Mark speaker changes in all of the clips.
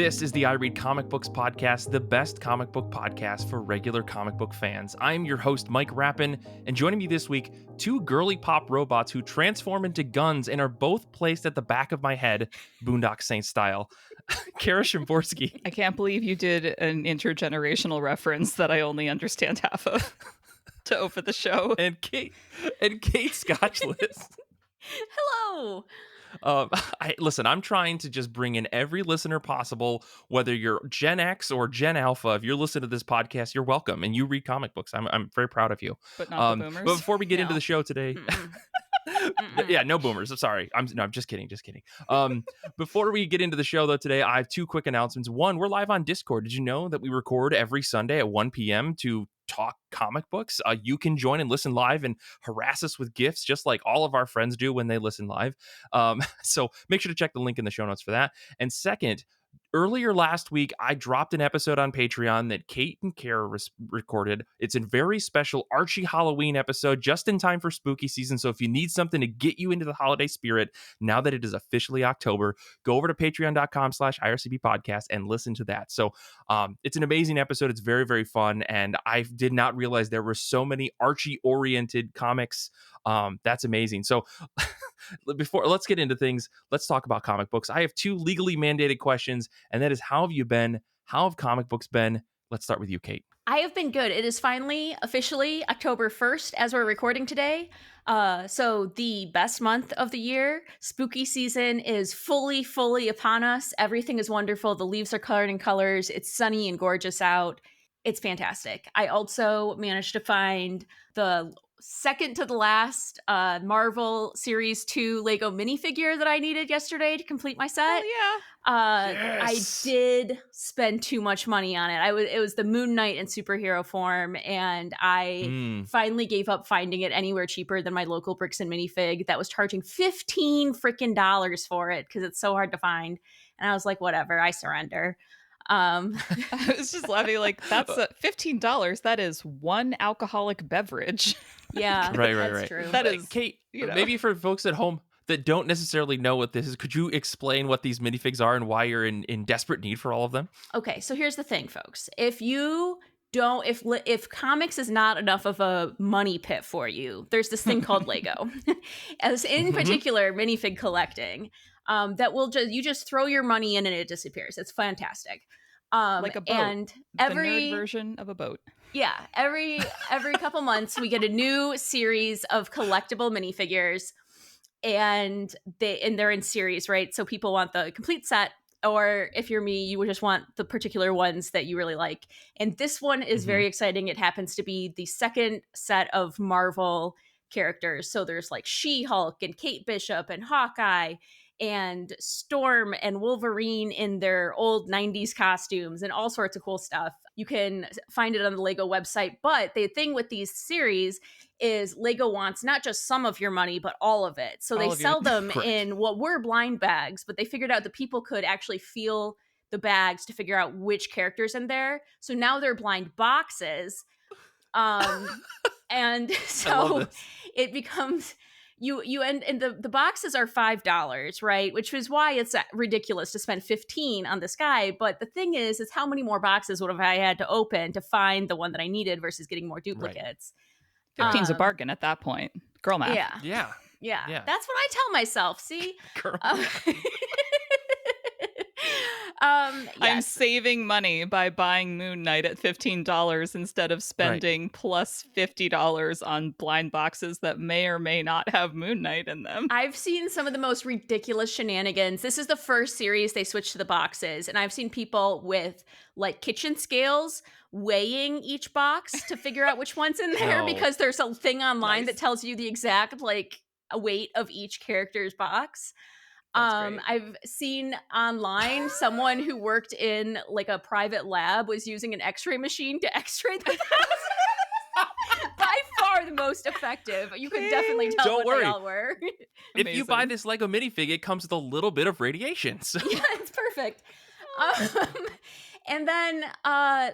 Speaker 1: This is the I Read Comic Books podcast, the best comic book podcast for regular comic book fans. I'm your host, Mike Rappin, and joining me this week, two girly pop robots who transform into guns and are both placed at the back of my head, Boondock Saints style. Kara Shimborski.
Speaker 2: I can't believe you did an intergenerational reference that I only understand half of to open the show.
Speaker 1: And Kate Scotchless.
Speaker 3: Hello.
Speaker 1: Listen, I'm trying to just bring in every listener possible, whether you're Gen X or Gen Alpha. If you're listening to this podcast, you're welcome, and you read comic books. I'm very proud of you.
Speaker 2: But not the boomers.
Speaker 1: But before we get into the show today, yeah, no boomers. I'm sorry. I'm just kidding. Before we get into the show, though, today, I have two quick announcements. One, we're live on Discord. Did you know that we record every Sunday at 1 p.m. to talk comic books? You can join and listen live and harass us with gifts, just like all of our friends do when they listen live. So make sure to check the link in the show notes for that. And second, earlier last week, I dropped an episode on Patreon that Kate and Kara recorded. It's a very special Archie Halloween episode just in time for spooky season. So if you need something to get you into the holiday spirit, now that it is officially October, go over to patreon.com/IRCB podcast and listen to that. So it's an amazing episode. It's very, very fun. And I did not realize there were so many Archie-oriented comics. That's amazing. So let's get into things. Let's talk about comic books. I have two legally mandated questions, and that is, how have you been? How have comic books been? Let's start with you, Kate.
Speaker 3: I have been good. It is finally officially October 1st as we're recording today. So the best month of the year. Spooky season is fully upon us. Everything is wonderful. The leaves are colored in colors. It's sunny and gorgeous out. It's fantastic. I also managed to find the second to the last Marvel Series 2 Lego minifigure that I needed yesterday to complete my set.
Speaker 2: Oh,
Speaker 1: Yes.
Speaker 3: I did spend too much money on it. It was the Moon Knight in superhero form, and I finally gave up finding it anywhere cheaper than my local Bricks and Minifig that was charging $15 for it because it's so hard to find. And I was like, whatever, I surrender.
Speaker 2: I was just laughing like, that's $15. That is one alcoholic beverage.
Speaker 3: Yeah,
Speaker 1: Right.
Speaker 3: that's true.
Speaker 2: That is,
Speaker 1: Kate,
Speaker 2: you know.
Speaker 1: maybe for folks at home that don't necessarily know what this is, could you explain what these minifigs are and why you're in desperate need for all of them?
Speaker 3: Okay, so here's the thing, folks. If comics is not enough of a money pit for you, there's this thing called Lego. As in particular, minifig collecting. That will you just throw your money in and it disappears. It's fantastic.
Speaker 2: Like a boat.
Speaker 3: And
Speaker 2: the nerd version of a boat.
Speaker 3: Yeah, every couple months we get a new series of collectible minifigures, and they're in series, right? So people want the complete set, or if you're me, you would just want the particular ones that you really like. And this one is very exciting. It happens to be the second set of Marvel characters. So there's like She-Hulk and Kate Bishop and Hawkeye and Storm and Wolverine in their old 90s costumes and all sorts of cool stuff. You can find it on the Lego website. But the thing with these series is Lego wants not just some of your money, but all of it. So they sell them in what were blind bags, but they figured out that people could actually feel the bags to figure out which character's in there. So now they're blind boxes. And so it becomes... You and the boxes are $5, right? Which is why it's ridiculous to spend $15 on this guy. But the thing is how many more boxes would have I had to open to find the one that I needed versus getting more duplicates?
Speaker 2: Right. 15's a bargain at that point. Girl math.
Speaker 3: Yeah. That's what I tell myself. See,
Speaker 1: Girl.
Speaker 2: I'm
Speaker 3: yes.
Speaker 2: saving money by buying Moon Knight at $15 instead of spending plus $50 on blind boxes that may or may not have Moon Knight in them.
Speaker 3: I've seen some of the most ridiculous shenanigans. This is the first series they switched to the boxes, and I've seen people with like kitchen scales weighing each box to figure out which one's in there because there's a thing online that tells you the exact like weight of each character's box. I've seen online someone who worked in like a private lab was using an x-ray machine to x-ray the by far the most effective. You could definitely tell they all were.
Speaker 1: If you buy this Lego minifig, it comes with a little bit of radiation. So.
Speaker 3: Yeah, it's perfect. And then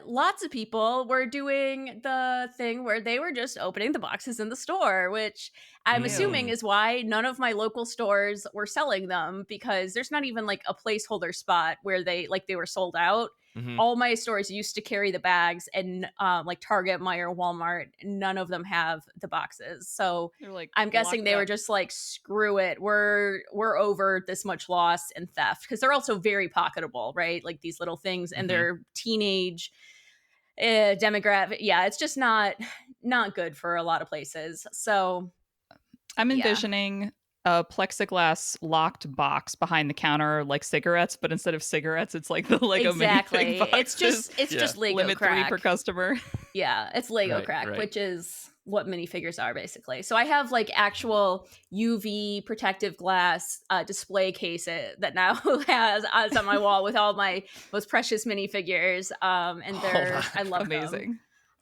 Speaker 3: lots of people were doing the thing where they were just opening the boxes in the store, which I'm assuming
Speaker 2: Ew.
Speaker 3: is why none of my local stores were selling them, because there's not even like a placeholder spot where they were sold out.
Speaker 1: Hmm.
Speaker 3: All my stores used to carry the bags, and like Target, Meijer, Walmart, none of them have the boxes. So
Speaker 2: They're like
Speaker 3: I'm guessing
Speaker 2: locked
Speaker 3: they were
Speaker 2: up.
Speaker 3: just like, screw it, we're over this much loss and theft, because they're also very pocketable, right? Like these little things, and
Speaker 1: Hmm.
Speaker 3: they're teenage demographic. Yeah, it's just not good for a lot of places. So
Speaker 2: I'm
Speaker 3: yeah,
Speaker 2: envisioning a plexiglass locked box behind the counter like cigarettes, but instead of cigarettes, it's like the Lego minifig
Speaker 3: exactly. It's
Speaker 2: boxes.
Speaker 3: just it's
Speaker 1: Yeah.
Speaker 3: just Lego
Speaker 2: Limit 3 per
Speaker 3: crack.
Speaker 2: customer.
Speaker 3: Yeah, it's Lego
Speaker 1: Right.
Speaker 3: crack,
Speaker 1: Right.
Speaker 3: which is what minifigures are basically. So I have like actual UV protective glass display cases that now has on my wall with all my most precious minifigures. And
Speaker 1: Hold on.
Speaker 3: I love them.
Speaker 2: Amazing.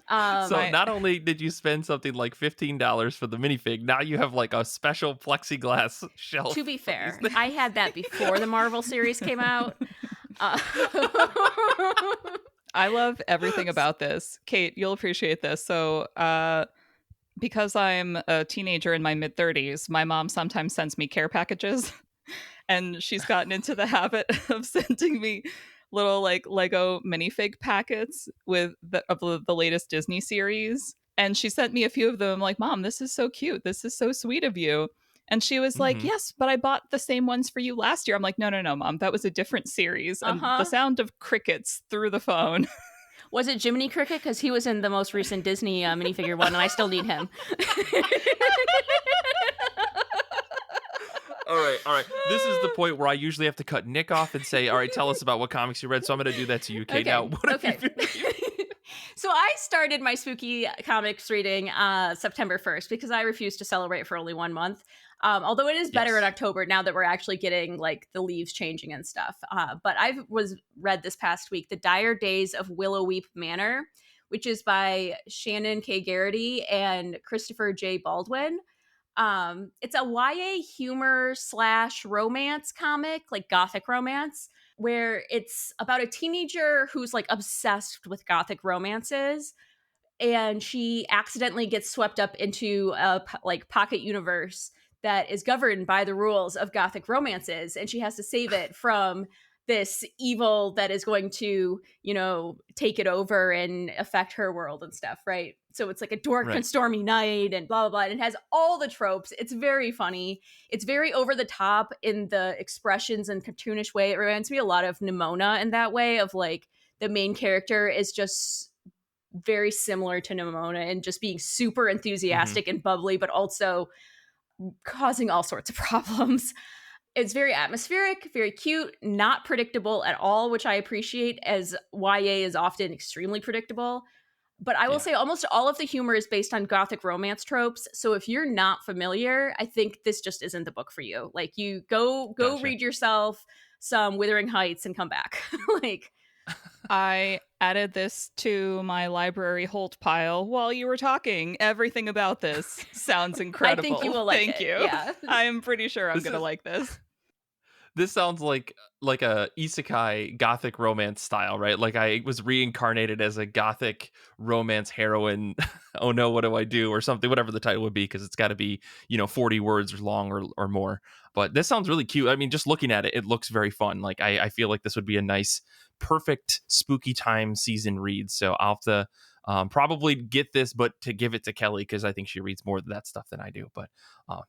Speaker 1: So
Speaker 3: Um,
Speaker 2: My
Speaker 1: not only did you spend something like $15 for the minifig, now you have like a special plexiglass shelf
Speaker 3: to be
Speaker 1: of these
Speaker 3: fair,
Speaker 1: things.
Speaker 3: I had that before the Marvel series came out. Uh,
Speaker 2: I love everything about this. Kate, you'll appreciate this. So, because I'm a teenager in my mid 30s, my mom sometimes sends me care packages. And she's gotten into the habit of sending me little like Lego minifig packets with the latest Disney series. And she sent me a few of them. I'm like, Mom, this is so cute. This is so sweet of you. And she was like,
Speaker 1: Hmm.
Speaker 2: Yes, but I bought the same ones for you last year. I'm like, No, Mom, that was a different series. And the
Speaker 3: uh-huh.
Speaker 2: sound of crickets through the phone.
Speaker 3: Was it Jiminy Cricket? Because he was in the most recent Disney minifigure one, and I still need him.
Speaker 1: All right, all right. This is the point where I usually have to cut Nick off and say, "All right, tell us about what comics you read." So I'm going to do that to you, Kate. Now,
Speaker 3: Okay.
Speaker 1: what have
Speaker 3: Okay.
Speaker 1: you been reading?
Speaker 3: So I started my spooky comics reading September 1st, because I refuse to celebrate for only 1 month. Although it is better in
Speaker 1: Yes.
Speaker 3: October now that we're actually getting like the leaves changing and stuff. But I was read this past week The Dire Days of Willowweep Manor, which is by Shannon K. Garrity and Christopher J. Baldwin. It's a YA humor slash romance comic, like gothic romance, where it's about a teenager who's like obsessed with gothic romances, and she accidentally gets swept up into a like pocket universe that is governed by the rules of gothic romances, and she has to save it from this evil that is going to, take it over and affect her world and stuff, right? So it's like a dark and
Speaker 1: Right.
Speaker 3: stormy night and blah blah blah, and it has all the tropes. It's very funny. It's very over the top in the expressions and cartoonish way. It reminds me a lot of Nimona in that way, of like the main character is just very similar to Nimona and just being super
Speaker 1: Hmm.
Speaker 3: enthusiastic and bubbly, but also causing all sorts of problems. It's very atmospheric, very cute, not predictable at all, which I appreciate, as YA is often extremely predictable. But I will
Speaker 1: Yeah.
Speaker 3: say almost all of the humor is based on gothic romance tropes. So if you're not familiar, I think this just isn't the book for you. Like, you go
Speaker 1: Gotcha.
Speaker 3: read yourself some Wuthering Heights and come back. Like,
Speaker 2: I added this to my library hold pile while you were talking. Everything about this sounds
Speaker 3: I think you
Speaker 2: incredible.
Speaker 3: will like
Speaker 2: Thank
Speaker 3: it.
Speaker 2: you.
Speaker 3: Yeah.
Speaker 2: I'm pretty sure I'm
Speaker 1: This
Speaker 2: going to
Speaker 1: is
Speaker 2: like this.
Speaker 1: this sounds like a isekai gothic romance style, right? Like I was reincarnated as a gothic romance heroine. Oh no, what do I do? Or something, whatever the title would be, because it's got to be 40 words long or more. But this sounds really cute. I mean, just looking at it, it looks very fun. Like I feel like this would be a nice, perfect spooky time season read. So I'll have to probably get this, but to give it to Kelly, because I think she reads more of that stuff than I do. But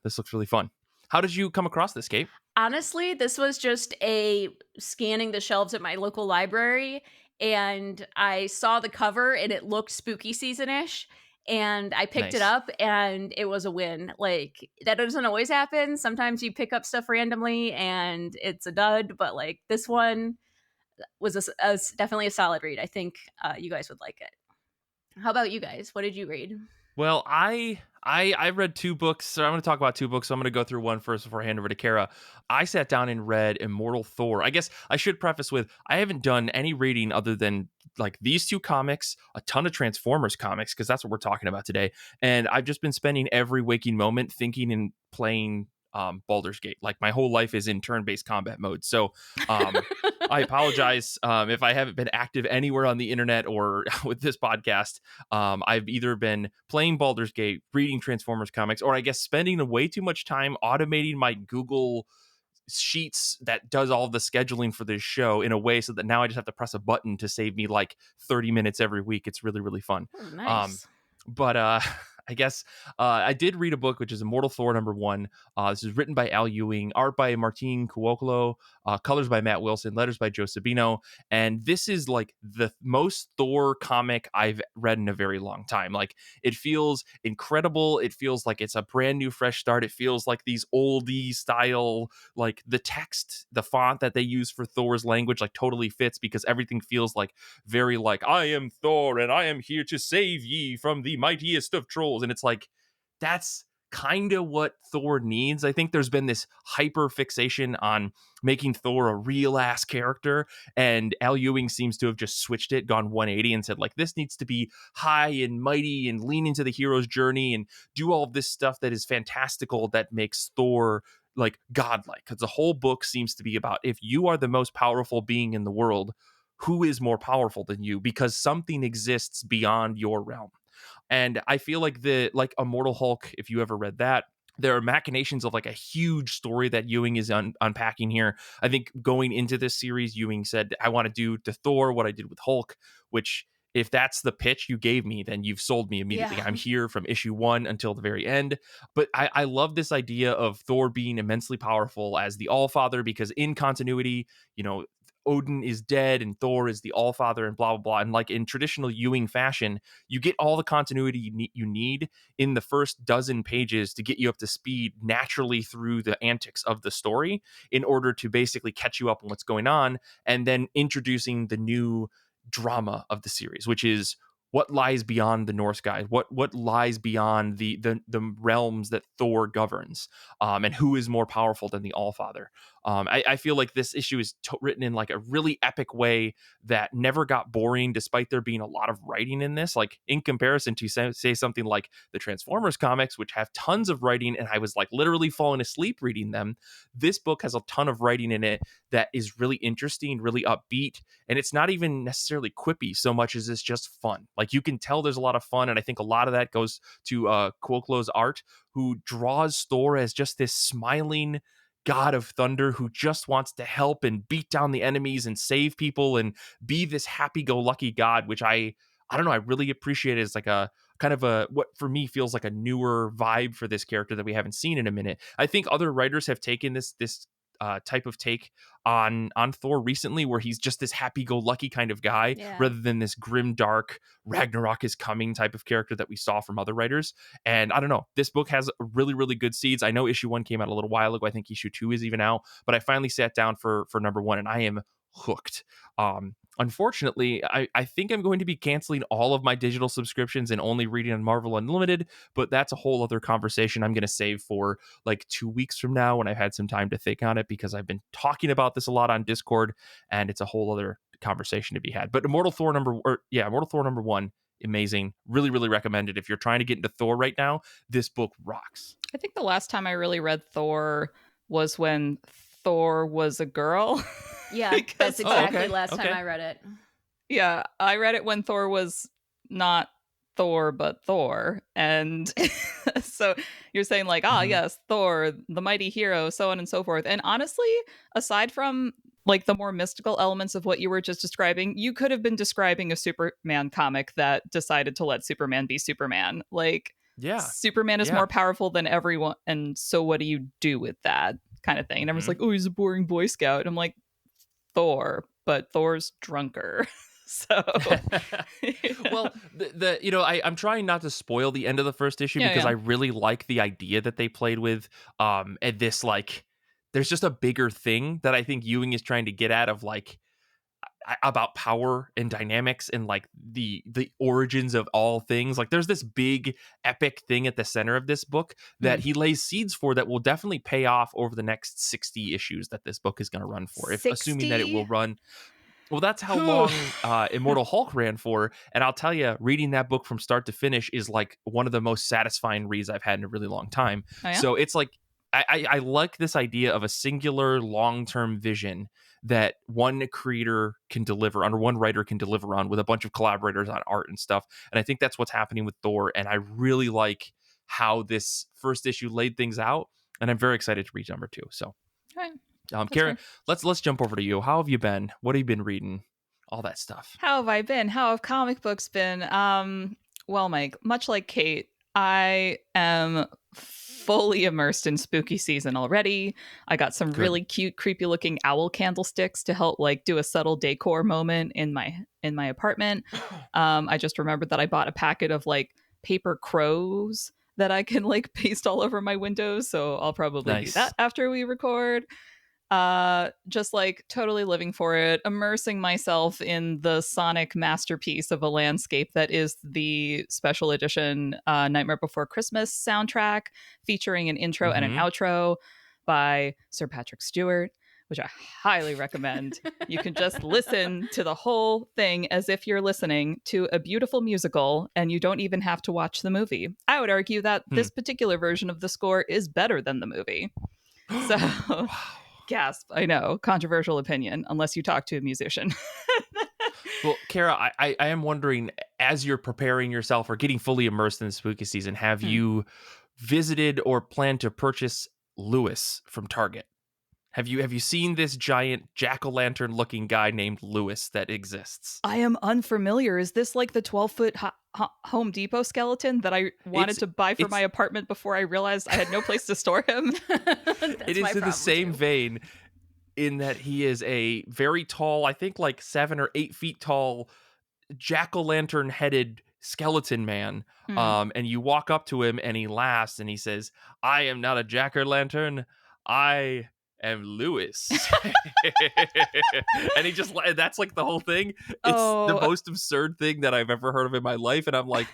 Speaker 1: this looks really fun. How did you come across this, Kate?
Speaker 3: Honestly, this was just a scanning the shelves at my local library, and I saw the cover and it looked spooky season-ish, and I picked it
Speaker 1: Nice.
Speaker 3: up and it was a win. Like, that doesn't always happen. Sometimes you pick up stuff randomly and it's a dud, but like this one was definitely a solid read. I think you guys would like it. How about you guys? What did you read?
Speaker 1: Well, I read two books. So I'm going to talk about two books. So I'm going to go through one first before I hand over to Kara. I sat down and read Immortal Thor. I guess I should preface with I haven't done any reading other than like these two comics, a ton of Transformers comics, because that's what we're talking about today. And I've just been spending every waking moment thinking and playing Baldur's Gate. Like my whole life is in turn-based combat mode. So I apologize if I haven't been active anywhere on the internet or with this podcast. I've either been playing Baldur's Gate, reading Transformers comics, or I guess spending way too much time automating my Google Sheets that does all the scheduling for this show in a way so that now I just have to press a button to save me like 30 minutes every week. It's really, really fun.
Speaker 3: Oh, nice.
Speaker 1: But I guess I did read a book, which is Immortal Thor #1. This is written by Al Ewing, art by Martin Cuocolo, colors by Matt Wilson, letters by Joe Sabino. And this is like the most Thor comic I've read in a very long time. Like, it feels incredible. It feels like it's a brand new, fresh start. It feels like these oldie style, like the text, the font that they use for Thor's language, like totally fits because everything feels like very like, I am Thor and I am here to save ye from the mightiest of trolls. And it's like, that's kind of what Thor needs. I think there's been this hyper fixation on making Thor a real ass character, and Al Ewing seems to have just switched it, gone 180 and said like, this needs to be high and mighty and lean into the hero's journey and do all of this stuff that is fantastical that makes Thor like godlike. Because the whole book seems to be about, if you are the most powerful being in the world, who is more powerful than you? Because something exists beyond your realm. And I feel like Immortal Hulk, if you ever read that, there are machinations of like a huge story that Ewing is unpacking here. I think going into this series, Ewing said, I want to do to Thor what I did with Hulk, which, if that's the pitch you gave me, then you've sold me immediately.
Speaker 3: Yeah.
Speaker 1: I'm here from issue 1 until the very end. But I love this idea of Thor being immensely powerful as the Allfather, because in continuity, Odin is dead and Thor is the Allfather and blah, blah, blah. And like in traditional Ewing fashion, you get all the continuity you need in the first dozen pages to get you up to speed naturally through the antics of the story in order to basically catch you up on what's going on, and then introducing the new drama of the series, which is what lies beyond the Norse guide, what lies beyond the realms that Thor governs, and who is more powerful than the Allfather. I feel like this issue is written in like a really epic way that never got boring, despite there being a lot of writing in this. Like, in comparison to say something like the Transformers comics, which have tons of writing, and I was like literally falling asleep reading them. This book has a ton of writing in it that is really interesting, really upbeat, and it's not even necessarily quippy so much as it's just fun. Like, you can tell there's a lot of fun, and I think a lot of that goes to Cuocolo's art, who draws Thor as just this smiling god of thunder who just wants to help and beat down the enemies and save people and be this happy-go-lucky god, which I don't know, I really appreciate it as like a kind of a, what for me feels like a newer vibe for this character that we haven't seen in a minute. I think other writers have taken this type of take on Thor recently, where he's just this happy-go-lucky kind of guy, rather than this grim, dark Ragnarok is coming type of character that we saw from other writers. And I don't know, this book has really, really good seeds. I know issue 1 came out a little while ago. I think issue 2 is even out, but I finally sat down for #1 and I am hooked. Unfortunately, I think I'm going to be canceling all of my digital subscriptions and only reading on Marvel Unlimited, but that's a whole other conversation I'm going to save for like 2 weeks from now when I've had some time to think on it, because I've been talking about this a lot on Discord and it's a whole other conversation to be had. But Immortal Thor #1, amazing. Really, really recommend it. If you're trying to get into Thor right now, this book rocks.
Speaker 2: I think the last time I really read Thor was when Thor was a girl.
Speaker 3: Yeah, that's exactly last time I read it.
Speaker 2: Yeah, I read it when Thor was not Thor, but Thor. And so you're saying like, yes, Thor, the mighty hero, so on and so forth. And honestly, aside from like the more mystical elements of what you were just describing, you could have been describing a Superman comic that decided to let Superman be Superman. Like, Superman is more powerful than everyone. And so what do you do with that kind of thing? And everyone's like, oh, he's a boring Boy Scout. And I'm like, Thor, but Thor's drunker. So
Speaker 1: well, I'm trying not to spoil the end of the first issue because I really like the idea that they played with and this, like, there's just a bigger thing that I think Ewing is trying to get at, of like about power and dynamics and like the origins of all things. Like, there's this big epic thing at the center of this book that he lays seeds for that will definitely pay off over the next 60 issues that this book is going to run for, assuming that it will run. Well, that's how long Immortal Hulk ran for. And I'll tell you, reading that book from start to finish is like one of the most satisfying reads I've had in a really long time. So it's like, I like this idea of a singular long-term vision that one creator can deliver on, or one writer can deliver on, with a bunch of collaborators on art and stuff. And I think that's what's happening with Thor. And I really like how this first issue laid things out. And I'm very excited to read number 2. So,
Speaker 2: Right.
Speaker 1: Karen, let's jump over to you. How have you been? What have you been reading? All that stuff.
Speaker 2: How have I been? How have comic books been? Well, Mike, much like Kate, I am fully immersed in spooky season already. I got some really cute, creepy looking owl candlesticks to help like do a subtle decor moment in my apartment. I just remembered that I bought a packet of like paper crows that I can like paste all over my windows. So I'll probably do that after we record. Just like totally living for it, immersing myself in the sonic masterpiece of a landscape that is the special edition Nightmare Before Christmas soundtrack, featuring an intro and an outro by Sir Patrick Stewart, which I highly recommend. You can just listen to the whole thing as if you're listening to a beautiful musical, and you don't even have to watch the movie. I would argue that this particular version of the score is better than the movie. So
Speaker 1: Wow.
Speaker 2: Gasp, I know, controversial opinion, unless you talk to a musician.
Speaker 1: Well, Kara, I am wondering, as you're preparing yourself or getting fully immersed in the spooky season, have you visited or planned to purchase Lewis from Target? Have you seen this giant jack-o'-lantern looking guy named Lewis that exists?
Speaker 2: I am unfamiliar. Is this like the 12-foot Home Depot skeleton that I wanted to buy for my apartment before I realized I had no place to store him?
Speaker 1: It is in the same vein, in that he is a very tall, I think like 7 or 8 feet tall, jack-o'-lantern headed skeleton man. And you walk up to him and he laughs and he says, "I am not a jack-o'-lantern. I am Lewis." And he just, that's like the whole thing. It's the most absurd thing that I've ever heard of in my life. And I'm like,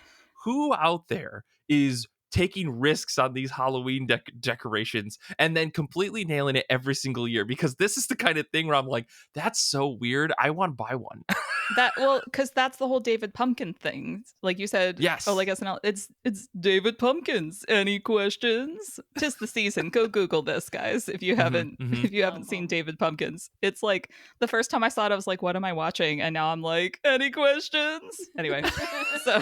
Speaker 1: who out there is taking risks on these Halloween decorations and then completely nailing it every single year? Because this is the kind of thing where I'm like, that's so weird. I want to buy one.
Speaker 2: Because that's the whole David Pumpkin thing. Like you said,
Speaker 1: yes.
Speaker 2: Oh, like SNL. It's David Pumpkins. Any questions? 'Tis the season. Go Google this, guys. If you haven't, if you haven't seen David Pumpkins, it's like the first time I saw it, I was like, "What am I watching?" And now I'm like, "Any questions?" Anyway, so.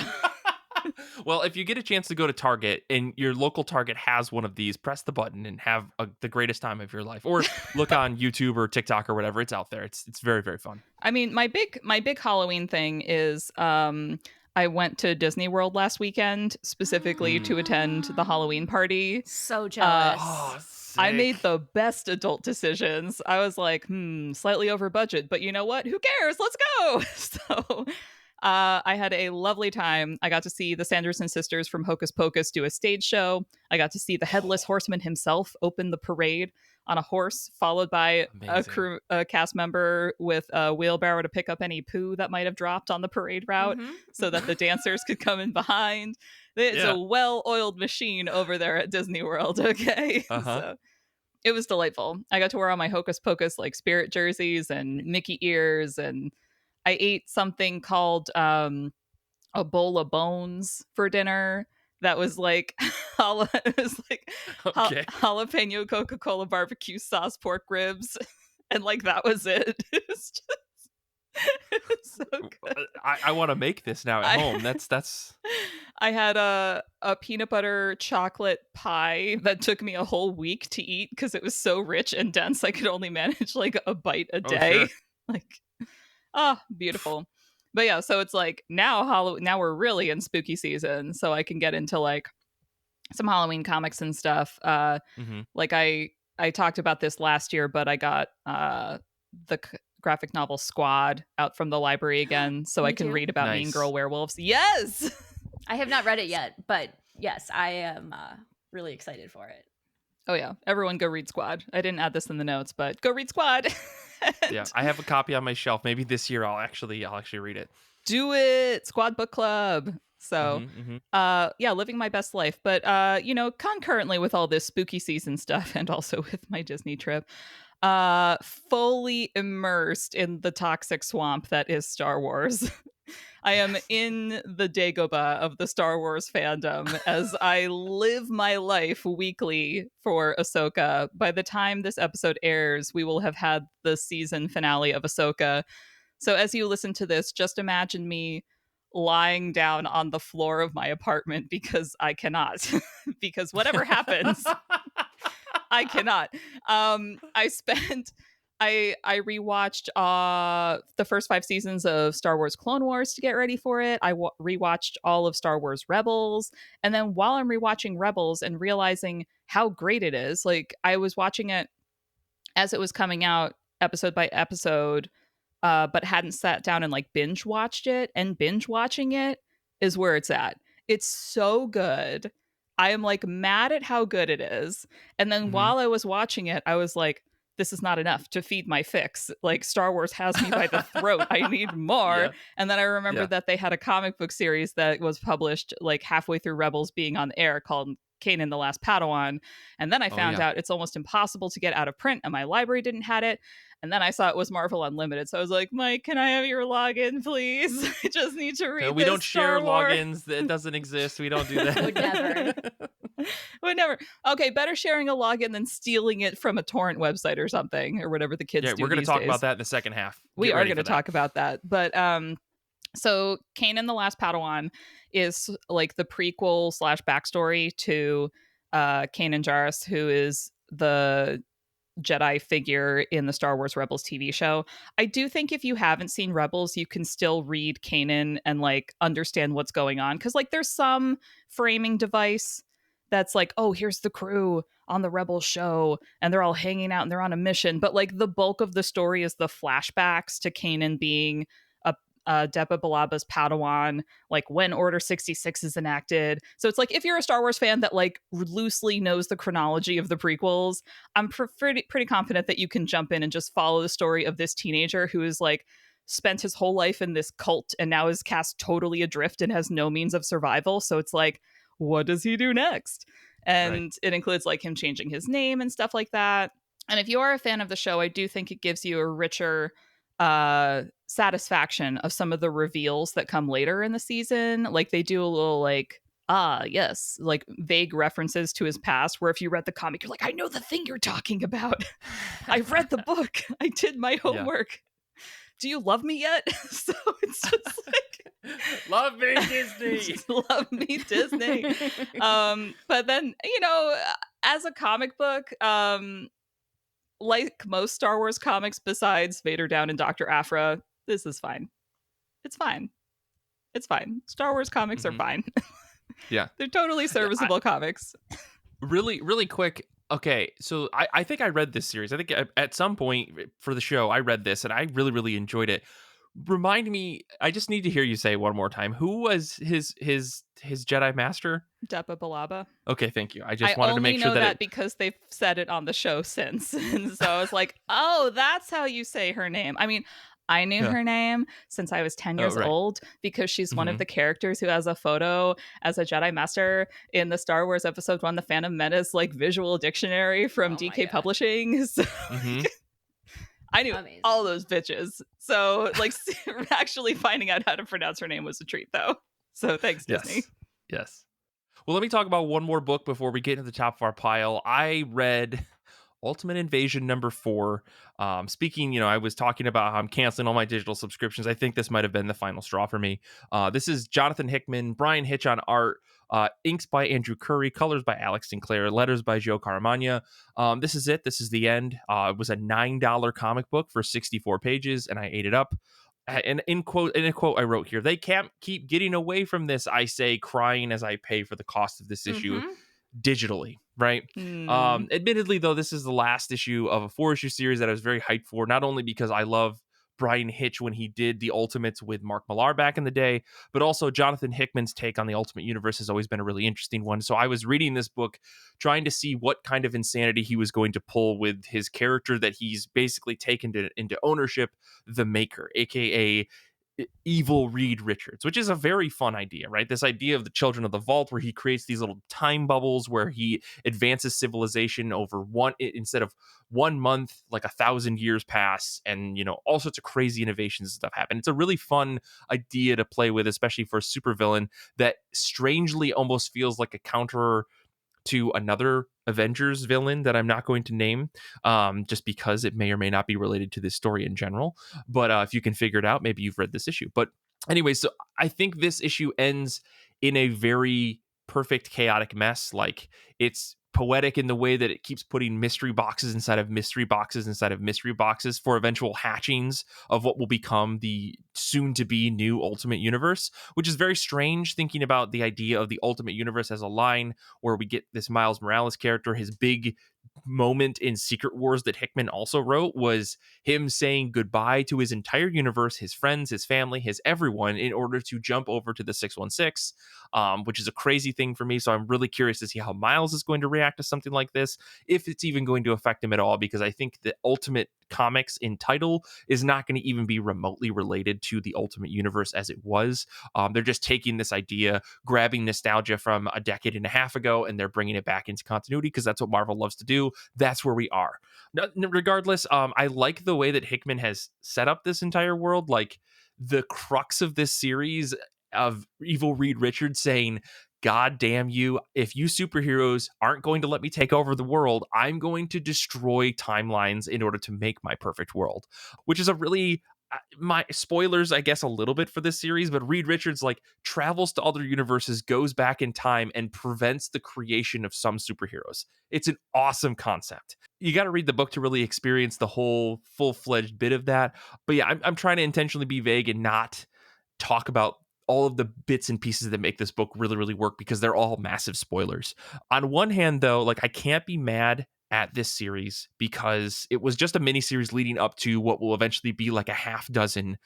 Speaker 1: Well, if you get a chance to go to Target and your local Target has one of these, press the button and have the greatest time of your life. Or look on YouTube or TikTok or whatever. It's out there. It's very, very fun.
Speaker 2: I mean, my big Halloween thing is I went to Disney World last weekend specifically to attend the Halloween party.
Speaker 3: So jealous.
Speaker 2: I made the best adult decisions. I was like, slightly over budget, but you know what? Who cares? Let's go. So I had a lovely time. I got to see the Sanderson sisters from Hocus Pocus do a stage show. I got to see the Headless Horseman himself open the parade on a horse, followed by a cast member with a wheelbarrow to pick up any poo that might have dropped on the parade route so that the dancers could come in behind. It's a well-oiled machine over there at Disney World, okay? So it was delightful. I got to wear all my Hocus Pocus like spirit jerseys and Mickey ears, and I ate something called a bowl of bones for dinner. That was like, it was like jalapeno Coca-Cola barbecue sauce pork ribs, and like that was it. It was so good.
Speaker 1: I want to make this now at home. That's.
Speaker 2: I had a peanut butter chocolate pie that took me a whole week to eat because it was so rich and dense. I could only manage like a bite a day. Sure. Beautiful. But yeah, so it's like now we're really in spooky season, so I can get into like some Halloween comics and stuff. Like I talked about this last year, but I got the graphic novel Squad out from the library again, so I can read about Mean Girl werewolves. Yes!
Speaker 3: I have not read it yet, but yes, I am really excited for it.
Speaker 2: Oh yeah, everyone go read Squad. I didn't add this in the notes, but go read Squad.
Speaker 1: Yeah, I have a copy on my shelf. Maybe this year I'll actually read it.
Speaker 2: Do it, Squad Book Club. So, yeah, living my best life. But concurrently with all this spooky season stuff, and also with my Disney trip, fully immersed in the toxic swamp that is Star Wars. I am in the Dagobah of the Star Wars fandom as I live my life weekly for Ahsoka. By the time this episode airs, we will have had the season finale of Ahsoka. So as you listen to this, just imagine me lying down on the floor of my apartment because I cannot. Because whatever happens, I cannot. I spent I rewatched the first 5 seasons of Star Wars Clone Wars to get ready for it. I rewatched all of Star Wars Rebels, and then while I'm rewatching Rebels and realizing how great it is, like I was watching it as it was coming out episode by episode, but hadn't sat down and like binge watched it. And binge watching it is where it's at. It's so good. I am like mad at how good it is. And then while I was watching it, I was like, this is not enough to feed my fix. Like Star Wars has me by the throat. I need more.
Speaker 1: Yeah.
Speaker 2: And then I remembered that they had a comic book series that was published like halfway through Rebels being on the air called Kanan the Last Padawan. And then I found out it's almost impossible to get out of print and my library didn't have it. And then I saw it was Marvel Unlimited. So I was like, Mike, can I have your login, please? I just need to read
Speaker 1: We
Speaker 2: this
Speaker 1: don't share
Speaker 2: Star Wars.
Speaker 1: logins. That doesn't exist. We don't do that.
Speaker 3: Would never.
Speaker 2: Would never. Okay, better sharing a login than stealing it from a torrent website or something, or whatever the kids do.
Speaker 1: We're going to
Speaker 2: these
Speaker 1: talk
Speaker 2: days.
Speaker 1: about that in the second half.
Speaker 2: We are going to talk about that. But so Kanan the Last Padawan is like the prequel / backstory to Kanan Jarrus, who is the Jedi figure in the Star Wars Rebels TV show. I do think if you haven't seen Rebels, you can still read Kanan and like understand what's going on, because like there's some framing device that's like, oh, here's the crew on the Rebels show and they're all hanging out and they're on a mission, but like the bulk of the story is the flashbacks to Kanan being Depa Billabba's Padawan, like when Order 66 is enacted. So it's like if you're a Star Wars fan that like loosely knows the chronology of the prequels, I'm pretty confident that you can jump in and just follow the story of this teenager who is like spent his whole life in this cult and now is cast totally adrift and has no means of survival. So it's like, what does he do next? And it includes like him changing his name and stuff like that. And if you are a fan of the show, I do think it gives you a richer satisfaction of some of the reveals that come later in the season. Like they do a little like, yes, like vague references to his past, where if you read the comic, you're like, I know the thing you're talking about. I've read the book. I did my homework. Do you love me yet? So it's just like,
Speaker 1: love me, Disney.
Speaker 2: Love me, Disney. But then, you know, as a comic book, like most Star Wars comics besides Vader Down and Dr. Aphra, this is fine. It's fine. It's fine. Star Wars comics are fine.
Speaker 1: Yeah.
Speaker 2: They're totally serviceable comics.
Speaker 1: Really, really quick. Okay, so I think I read this series. I think at some point for the show, I read this and I really, really enjoyed it. Remind me, I just need to hear you say it one more time. Who was his Jedi Master?
Speaker 2: Depa Billabba.
Speaker 1: Okay, thank you. I just wanted to make sure
Speaker 2: I only know
Speaker 1: that
Speaker 2: because they've said it on the show since. And so I was like, oh, that's how you say her name. I mean, I knew her name since I was 10 years old because she's one of the characters who has a photo as a Jedi Master in the Star Wars Episode 1, The Phantom Menace, like visual dictionary from DK Publishing. So I knew all those bitches. So like actually finding out how to pronounce her name was a treat though. So thanks, Disney.
Speaker 1: Yes. Well, let me talk about one more book before we get to the top of our pile. I read Ultimate Invasion #4. Speaking, I was talking about how I'm canceling all my digital subscriptions. I think this might have been the final straw for me. This is Jonathan Hickman, Brian Hitch on art, inks by Andrew Curry, colors by Alex Sinclair, letters by Joe Caramagna. This is it. This is the end. It was a $9 comic book for 64 pages, and I ate it up. And in a quote I wrote here, they can't keep getting away from this, I say, crying as I pay for the cost of this issue digitally, right? Admittedly, though, this is the last issue of a 4-issue series that I was very hyped for, not only because I love Brian Hitch when he did the Ultimates with Mark Millar back in the day, but also Jonathan Hickman's take on the Ultimate Universe has always been a really interesting one. So I was reading this book trying to see what kind of insanity he was going to pull with his character that he's basically taken into ownership, the Maker, aka evil Reed Richards, which is a very fun idea, right? This idea of the Children of the Vault, where he creates these little time bubbles where he advances civilization over instead of 1 month, like 1,000 years pass, and all sorts of crazy innovations and stuff happen. It's a really fun idea to play with, especially for a supervillain that strangely almost feels like a counter to another Avengers villain that I'm not going to name, just because it may or may not be related to this story in general. But if you can figure it out, maybe you've read this issue. But anyway, so I think this issue ends in a very perfect chaotic mess. Like, it's poetic in the way that it keeps putting mystery boxes inside of mystery boxes inside of mystery boxes for eventual hatchings of what will become the soon to be new Ultimate Universe, which is very strange thinking about the idea of the Ultimate Universe as a line where we get this Miles Morales character. His big moment in Secret Wars that Hickman also wrote was him saying goodbye to his entire universe, his friends, his family, his everyone, in order to jump over to the 616, which is a crazy thing for me. So I'm really curious to see how Miles is going to react to something like this, if it's even going to affect him at all, because I think the Ultimate Comics in title is not going to even be remotely related to the Ultimate Universe as it was. They're just taking this idea, grabbing nostalgia from a decade and a half ago, and they're bringing it back into continuity because that's what Marvel loves to do. That's where we are. Regardless, I like the way that Hickman has set up this entire world. Like, the crux of this series of evil Reed Richards saying, God damn you, if you superheroes aren't going to let me take over the world, I'm going to destroy timelines in order to make my perfect world, which is a really, my spoilers, I guess, a little bit for this series, but Reed Richards like travels to other universes, goes back in time, and prevents the creation of some superheroes. It's an awesome concept. You got to read the book to really experience the whole full-fledged bit of that. But yeah, I'm trying to intentionally be vague and not talk about all of the bits and pieces that make this book really, really work, because they're all massive spoilers. On one hand, though, like, I can't be mad at this series because it was just a mini series leading up to what will eventually be like a half dozen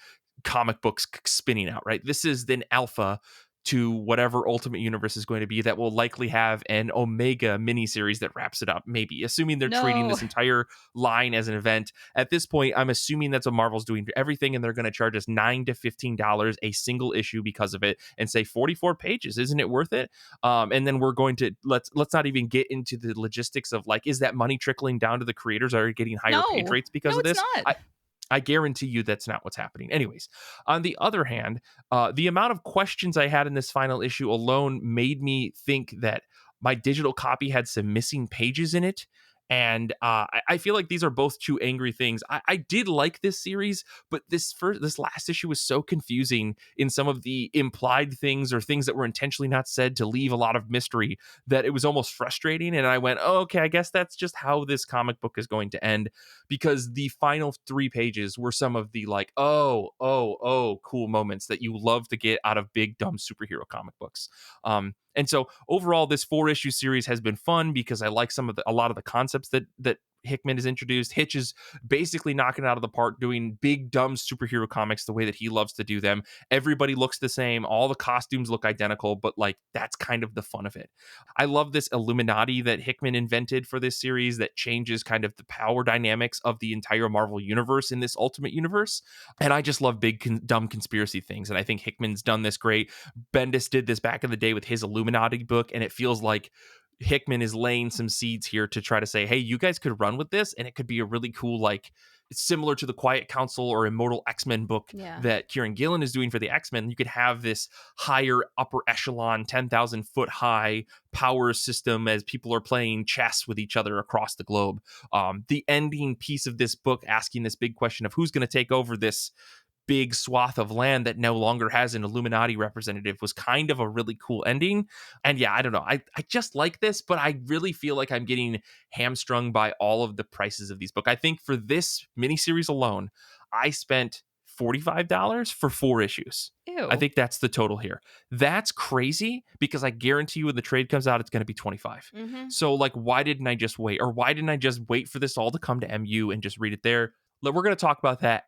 Speaker 1: comic books spinning out, right? This is then alpha to whatever Ultimate Universe is going to be, that will likely have an Omega miniseries that wraps it up, maybe, assuming they're treating this entire line as an event. At this point, I'm assuming that's what Marvel's doing for everything, and they're going to charge us $9 to $15 a single issue because of it, and say 44 pages, isn't it worth it? And then we're going to let's not even get into the logistics of, like, is that money trickling down to the creators? Are getting higher page rates because of this? I guarantee you that's not what's happening. Anyways, on the other hand, the amount of questions I had in this final issue alone made me think that my digital copy had some missing pages in it. And I feel like these are both two angry things. I did like this series, but this last issue was so confusing in some of the implied things or things that were intentionally not said to leave a lot of mystery, that it was almost frustrating. And I went, oh, okay, I guess that's just how this comic book is going to end, because the final 3 pages were some of the like, oh, cool moments that you love to get out of big, dumb superhero comic books. And so overall, this 4-issue series has been fun because I like a lot of the concepts that Hickman has introduced. Hitch is basically knocking it out of the park, doing big, dumb superhero comics the way that he loves to do them. Everybody looks the same. All the costumes look identical, but like, that's kind of the fun of it. I love this Illuminati that Hickman invented for this series that changes kind of the power dynamics of the entire Marvel universe in this Ultimate Universe. And I just love big, dumb conspiracy things. And I think Hickman's done this great. Bendis did this back in the day with his Illuminati book, and it feels like Hickman is laying some seeds here to try to say, hey, you guys could run with this, and it could be a really cool, like, similar to the Quiet Council or Immortal X-Men book that Kieran Gillen is doing for the X-Men. You could have this higher upper echelon, 10,000 foot high power system as people are playing chess with each other across the globe. The ending piece of this book, asking this big question of who's going to take over this big swath of land that no longer has an Illuminati representative, was kind of a really cool ending. And yeah, I don't know. I just like this, but I really feel like I'm getting hamstrung by all of the prices of these books. I think for this miniseries alone, I spent $45 for 4 issues.
Speaker 2: Ew.
Speaker 1: I think that's the total here. That's crazy, because I guarantee you when the trade comes out, it's going to be 25.
Speaker 3: Mm-hmm.
Speaker 1: So like, why didn't I just wait? Or why didn't I just wait for this all to come to MU and just read it there? We're going to talk about that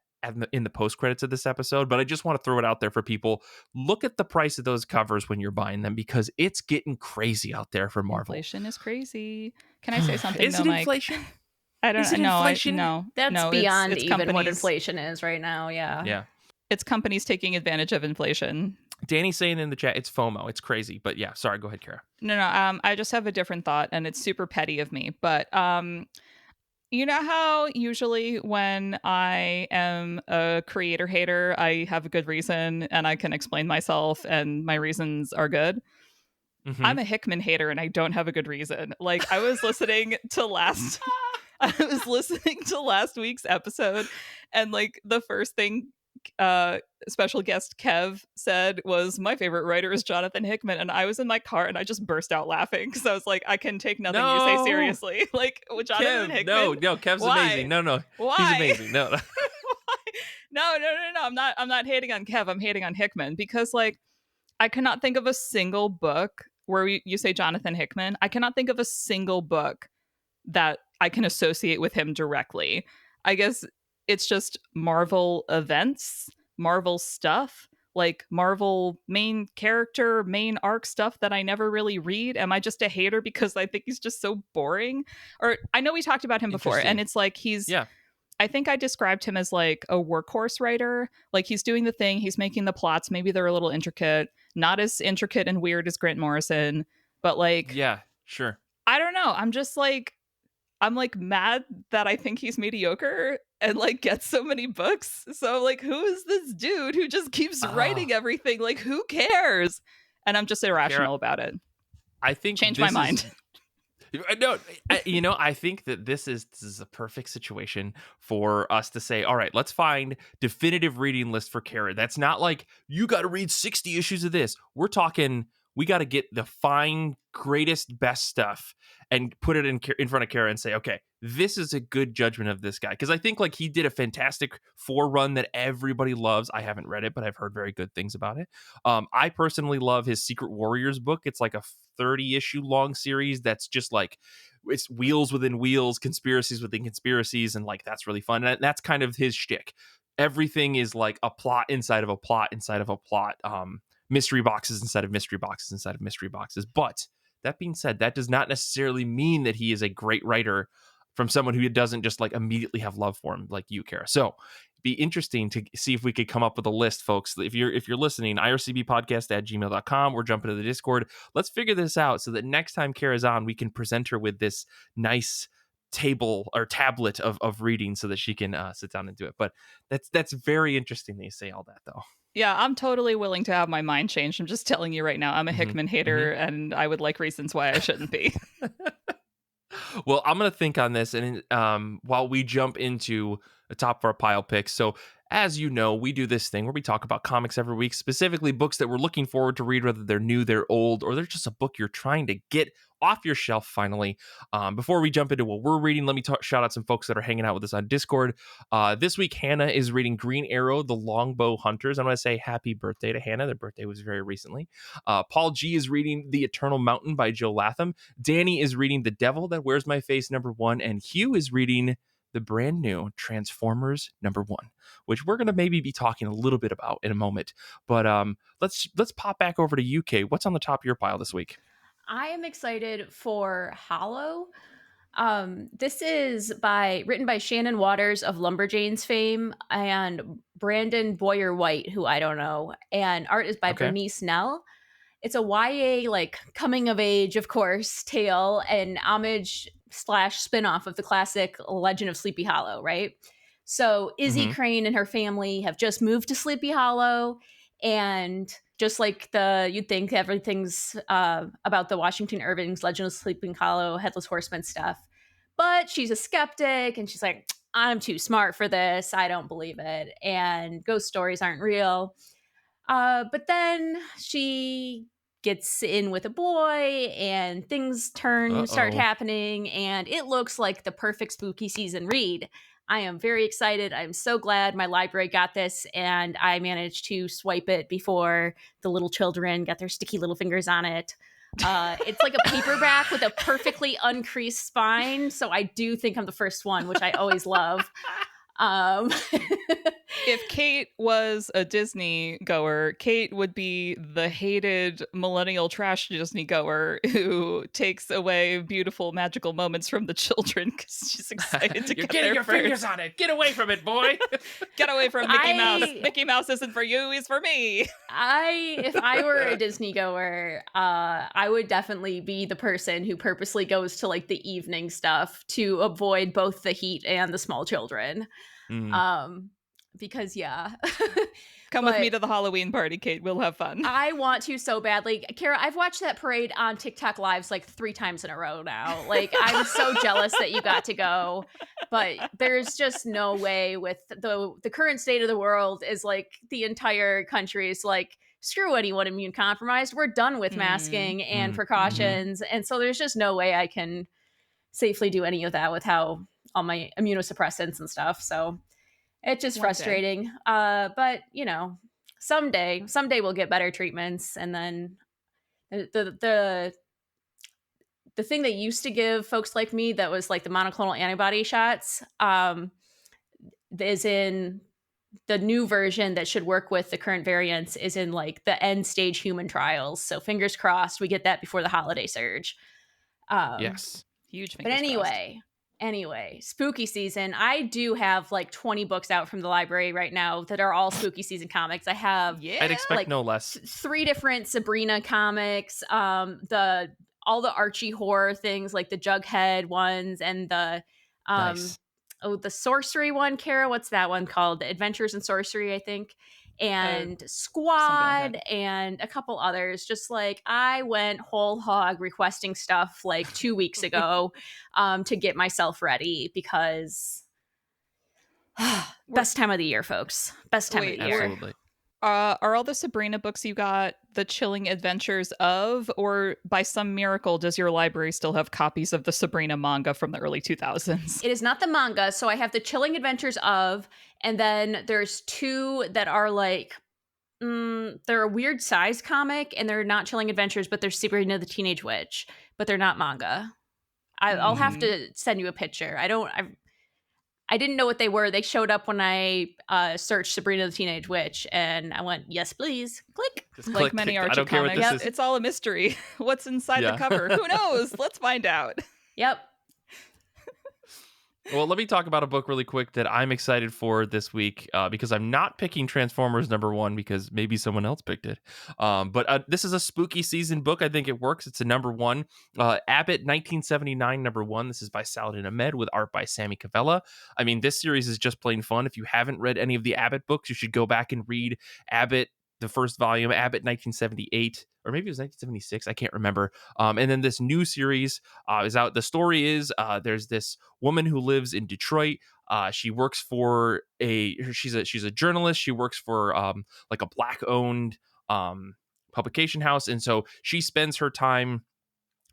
Speaker 1: in the post credits of this episode, but I just want to throw it out there for people. Look at the price of those covers when you're buying them, because it's getting crazy out there for Marvel.
Speaker 2: Inflation is crazy. Can I say something?
Speaker 1: Is it inflation?
Speaker 2: I don't know.
Speaker 3: That's
Speaker 2: no,
Speaker 3: beyond
Speaker 2: it's
Speaker 3: even
Speaker 2: companies.
Speaker 3: what inflation is right now. Yeah.
Speaker 2: It's companies taking advantage of inflation.
Speaker 1: Danny's saying in the chat, it's FOMO. It's crazy. But yeah, sorry. Go ahead, Kara.
Speaker 2: No, I just have a different thought, and it's super petty of me. But you know how usually when I am a creator hater, I have a good reason and I can explain myself and my reasons are good?
Speaker 1: Mm-hmm.
Speaker 2: I'm a Hickman hater and I don't have a good reason. Like I was listening to last week's episode, and like the first thing special guest Kev said was, my favorite writer is Jonathan Hickman, and I was in my car and I just burst out laughing because I was like, I can take nothing you say seriously. Like Jonathan
Speaker 1: Kev,
Speaker 2: Hickman.
Speaker 1: no, Kev's
Speaker 2: Why?
Speaker 1: amazing. No,
Speaker 2: Why?
Speaker 1: he's amazing. No.
Speaker 2: No. I'm not hating on Kev. I'm hating on Hickman because like I cannot think of a single book where you say Jonathan Hickman. I cannot think of a single book that I can associate with him directly. I guess it's just Marvel events, Marvel stuff, like Marvel main character, main arc stuff that I never really read. Am I just a hater because I think he's just so boring? Or I know we talked about him before, and it's like I think I described him as like a workhorse writer. Like he's doing the thing, he's making the plots. Maybe they're a little intricate, not as intricate and weird as Grant Morrison, but like,
Speaker 1: yeah, sure.
Speaker 2: I don't know. I'm like mad that I think he's mediocre and like gets so many books. So like, who is this dude who just keeps writing everything? Like, who cares? And I'm just irrational about it.
Speaker 1: I think
Speaker 2: change my mind.
Speaker 1: No, I think that this is a perfect situation for us to say, all right, let's find definitive reading list for Kara. That's not like you got to read 60 issues of this. We're talking, we got to get the fine, greatest, best stuff and put it in front of Kara and say, okay, this is a good judgment of this guy. Because I think like he did a Fantastic Four run that everybody loves. I haven't read it, but I've heard very good things about it. I personally love his Secret Warriors book. It's like a 30-issue long series that's just like, it's wheels within wheels, conspiracies within conspiracies, and like that's really fun. And that's kind of his shtick. Everything is like a plot inside of a plot inside of a plot. Mystery boxes inside of mystery boxes inside of mystery boxes. But that being said, that does not necessarily mean that he is a great writer from someone who doesn't just like immediately have love for him like you, Kara. So be interesting to see if we could come up with a list, folks. If you're listening, ircbpodcast@gmail.com, or jump into the Discord. Let's figure this out so that next time Kara's on, we can present her with this nice table or tablet of reading so that she can sit down and do it. But that's very interesting that you say all that, though.
Speaker 2: Yeah, I'm totally willing to have my mind changed. I'm just telling you right now, I'm a Hickman hater, and I would like reasons why I shouldn't be.
Speaker 1: Well, I'm going to think on this, and while we jump into the top of our pile picks. So as you know, we do this thing where we talk about comics every week, specifically books that we're looking forward to read, whether they're new, they're old, or they're just a book you're trying to get off your shelf finally. Before we jump into what we're reading, let me shout out some folks that are hanging out with us on Discord. This week, Hannah is reading Green Arrow, The Longbow Hunters. I want to say happy birthday to Hannah. Their birthday was very recently. Paul G is reading The Eternal Mountain by Jill Latham. Danny is reading The Devil That Wears My Face #1. And Hugh is reading the brand new Transformers #1, which we're going to maybe be talking a little bit about in a moment. But let's pop back over to UK. What's on the top of your pile this week?
Speaker 3: I am excited for Hollow. This is written by Shannon Waters of Lumberjanes fame and Brandon Boyer White, who I don't know, and art is by Bernice Nell. It's a YA like coming of age, of course, tale and homage / spinoff of the classic Legend of Sleepy Hollow, right? So Izzy Crane and her family have just moved to Sleepy Hollow, and just like you'd think everything's about the Washington Irving's Legend of Sleeping Hollow, Headless Horseman stuff. But she's a skeptic, and she's like, I'm too smart for this. I don't believe it. And ghost stories aren't real. But then she gets in with a boy, and things start happening, and it looks like the perfect spooky season read. I am very excited. I'm so glad my library got this, and I managed to swipe it before the little children got their sticky little fingers on it. It's like a paperback with a perfectly uncreased spine, so I do think I'm the first one, which I always love.
Speaker 2: If Kate was a Disney goer, Kate would be the hated millennial trash Disney goer who takes away beautiful magical moments from the children because she's excited to
Speaker 1: You're
Speaker 2: get
Speaker 1: getting
Speaker 2: there
Speaker 1: your
Speaker 2: first.
Speaker 1: fingers on it. Get away from it, boy.
Speaker 2: Get away from Mickey Mouse. Mickey Mouse isn't for you, he's for me.
Speaker 3: If I were a Disney goer, I would definitely be the person who purposely goes to like the evening stuff to avoid both the heat and the small children. Because
Speaker 2: Come with me to the Halloween party, Kate. We'll have fun.
Speaker 3: I want to so badly. Kara, I've watched that parade on TikTok lives like 3 times in a row now. Like, I'm so jealous that you got to go, but there's just no way with the current state of the world is like the entire country is like, screw anyone immune compromised. We're done with masking and precautions. And so there's just no way I can safely do any of that with how all my immunosuppressants and stuff. So it's just frustrating. But you know, someday we'll get better treatments. And then the thing they used to give folks like me that was like the monoclonal antibody shots is in the new version that should work with the current variants is in like the end stage human trials. So fingers crossed we get that before the holiday surge.
Speaker 1: Yes.
Speaker 2: Huge fingers
Speaker 3: But anyway, spooky season. I do have like 20 books out from the library right now that are all spooky season comics. I have
Speaker 1: I'd expect
Speaker 3: like
Speaker 1: no less.
Speaker 3: 3 different Sabrina comics, all the Archie horror things like the Jughead ones and the
Speaker 1: Nice.
Speaker 3: the sorcery one, Kara, what's that one called? Adventures in Sorcery, I think. And Squad
Speaker 2: like
Speaker 3: and a couple others. Just like I went whole hog requesting stuff like 2 weeks ago to get myself ready because best time of the year, folks. Best time of the year.
Speaker 1: Absolutely.
Speaker 2: Are all the Sabrina books you got the chilling adventures of, or by some miracle does your library still have copies of the Sabrina manga from the early 2000s?
Speaker 3: It is not the manga, so I have the chilling adventures of, and then there's 2 that are like they're a weird size comic, and they're not chilling adventures, but they're Sabrina the Teenage Witch, but they're not manga. I'll have to send you a picture. I didn't know what they were. They showed up when I searched Sabrina the Teenage Witch, and I went, yes, please. Click.
Speaker 1: Just
Speaker 2: Like
Speaker 1: click.
Speaker 2: many
Speaker 1: I
Speaker 2: Archie
Speaker 1: don't care what
Speaker 2: comics,
Speaker 1: this is.
Speaker 2: it's all a mystery. What's inside the cover? Who knows? Let's find out.
Speaker 3: Yep.
Speaker 1: Well, let me talk about a book really quick that I'm excited for this week because I'm not picking Transformers #1 because maybe someone else picked it. But this is a spooky season book. I think it works. It's a #1. Abbott 1979 #1. This is by Saladin Ahmed with art by Sammy Cavella. I mean, this series is just plain fun. If you haven't read any of the Abbott books, you should go back and read Abbott, the first volume, Abbott 1978, or maybe it was 1976. I can't remember. And then this new series is out. The story is there's this woman who lives in Detroit. She works for she's a journalist. She works for like a Black-owned publication house, and so she spends her time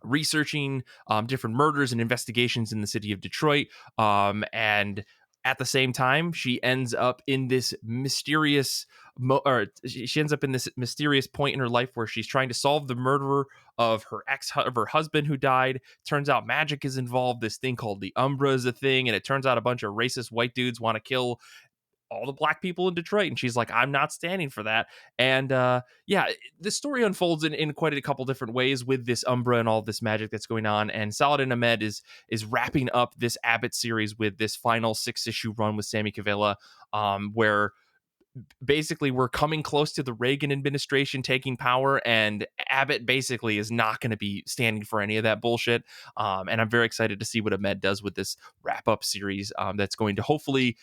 Speaker 1: researching different murders and investigations in the city of Detroit. And at the same time, she ends up in this mysterious point in her life where she's trying to solve the murderer of her husband who died. Turns out magic is involved. This thing called the Umbra is a thing, and it turns out a bunch of racist white dudes want to kill all the black people in Detroit, and she's like, I'm not standing for that. And the story unfolds in quite a couple different ways with this Umbra and all this magic that's going on. And Saladin Ahmed is wrapping up this Abbott series with this final 6-issue run with Sammy Cavella, where basically we're coming close to the Reagan administration taking power, and Abbott basically is not going to be standing for any of that bullshit. And I'm very excited to see what Ahmed does with this wrap up series that's going to hopefully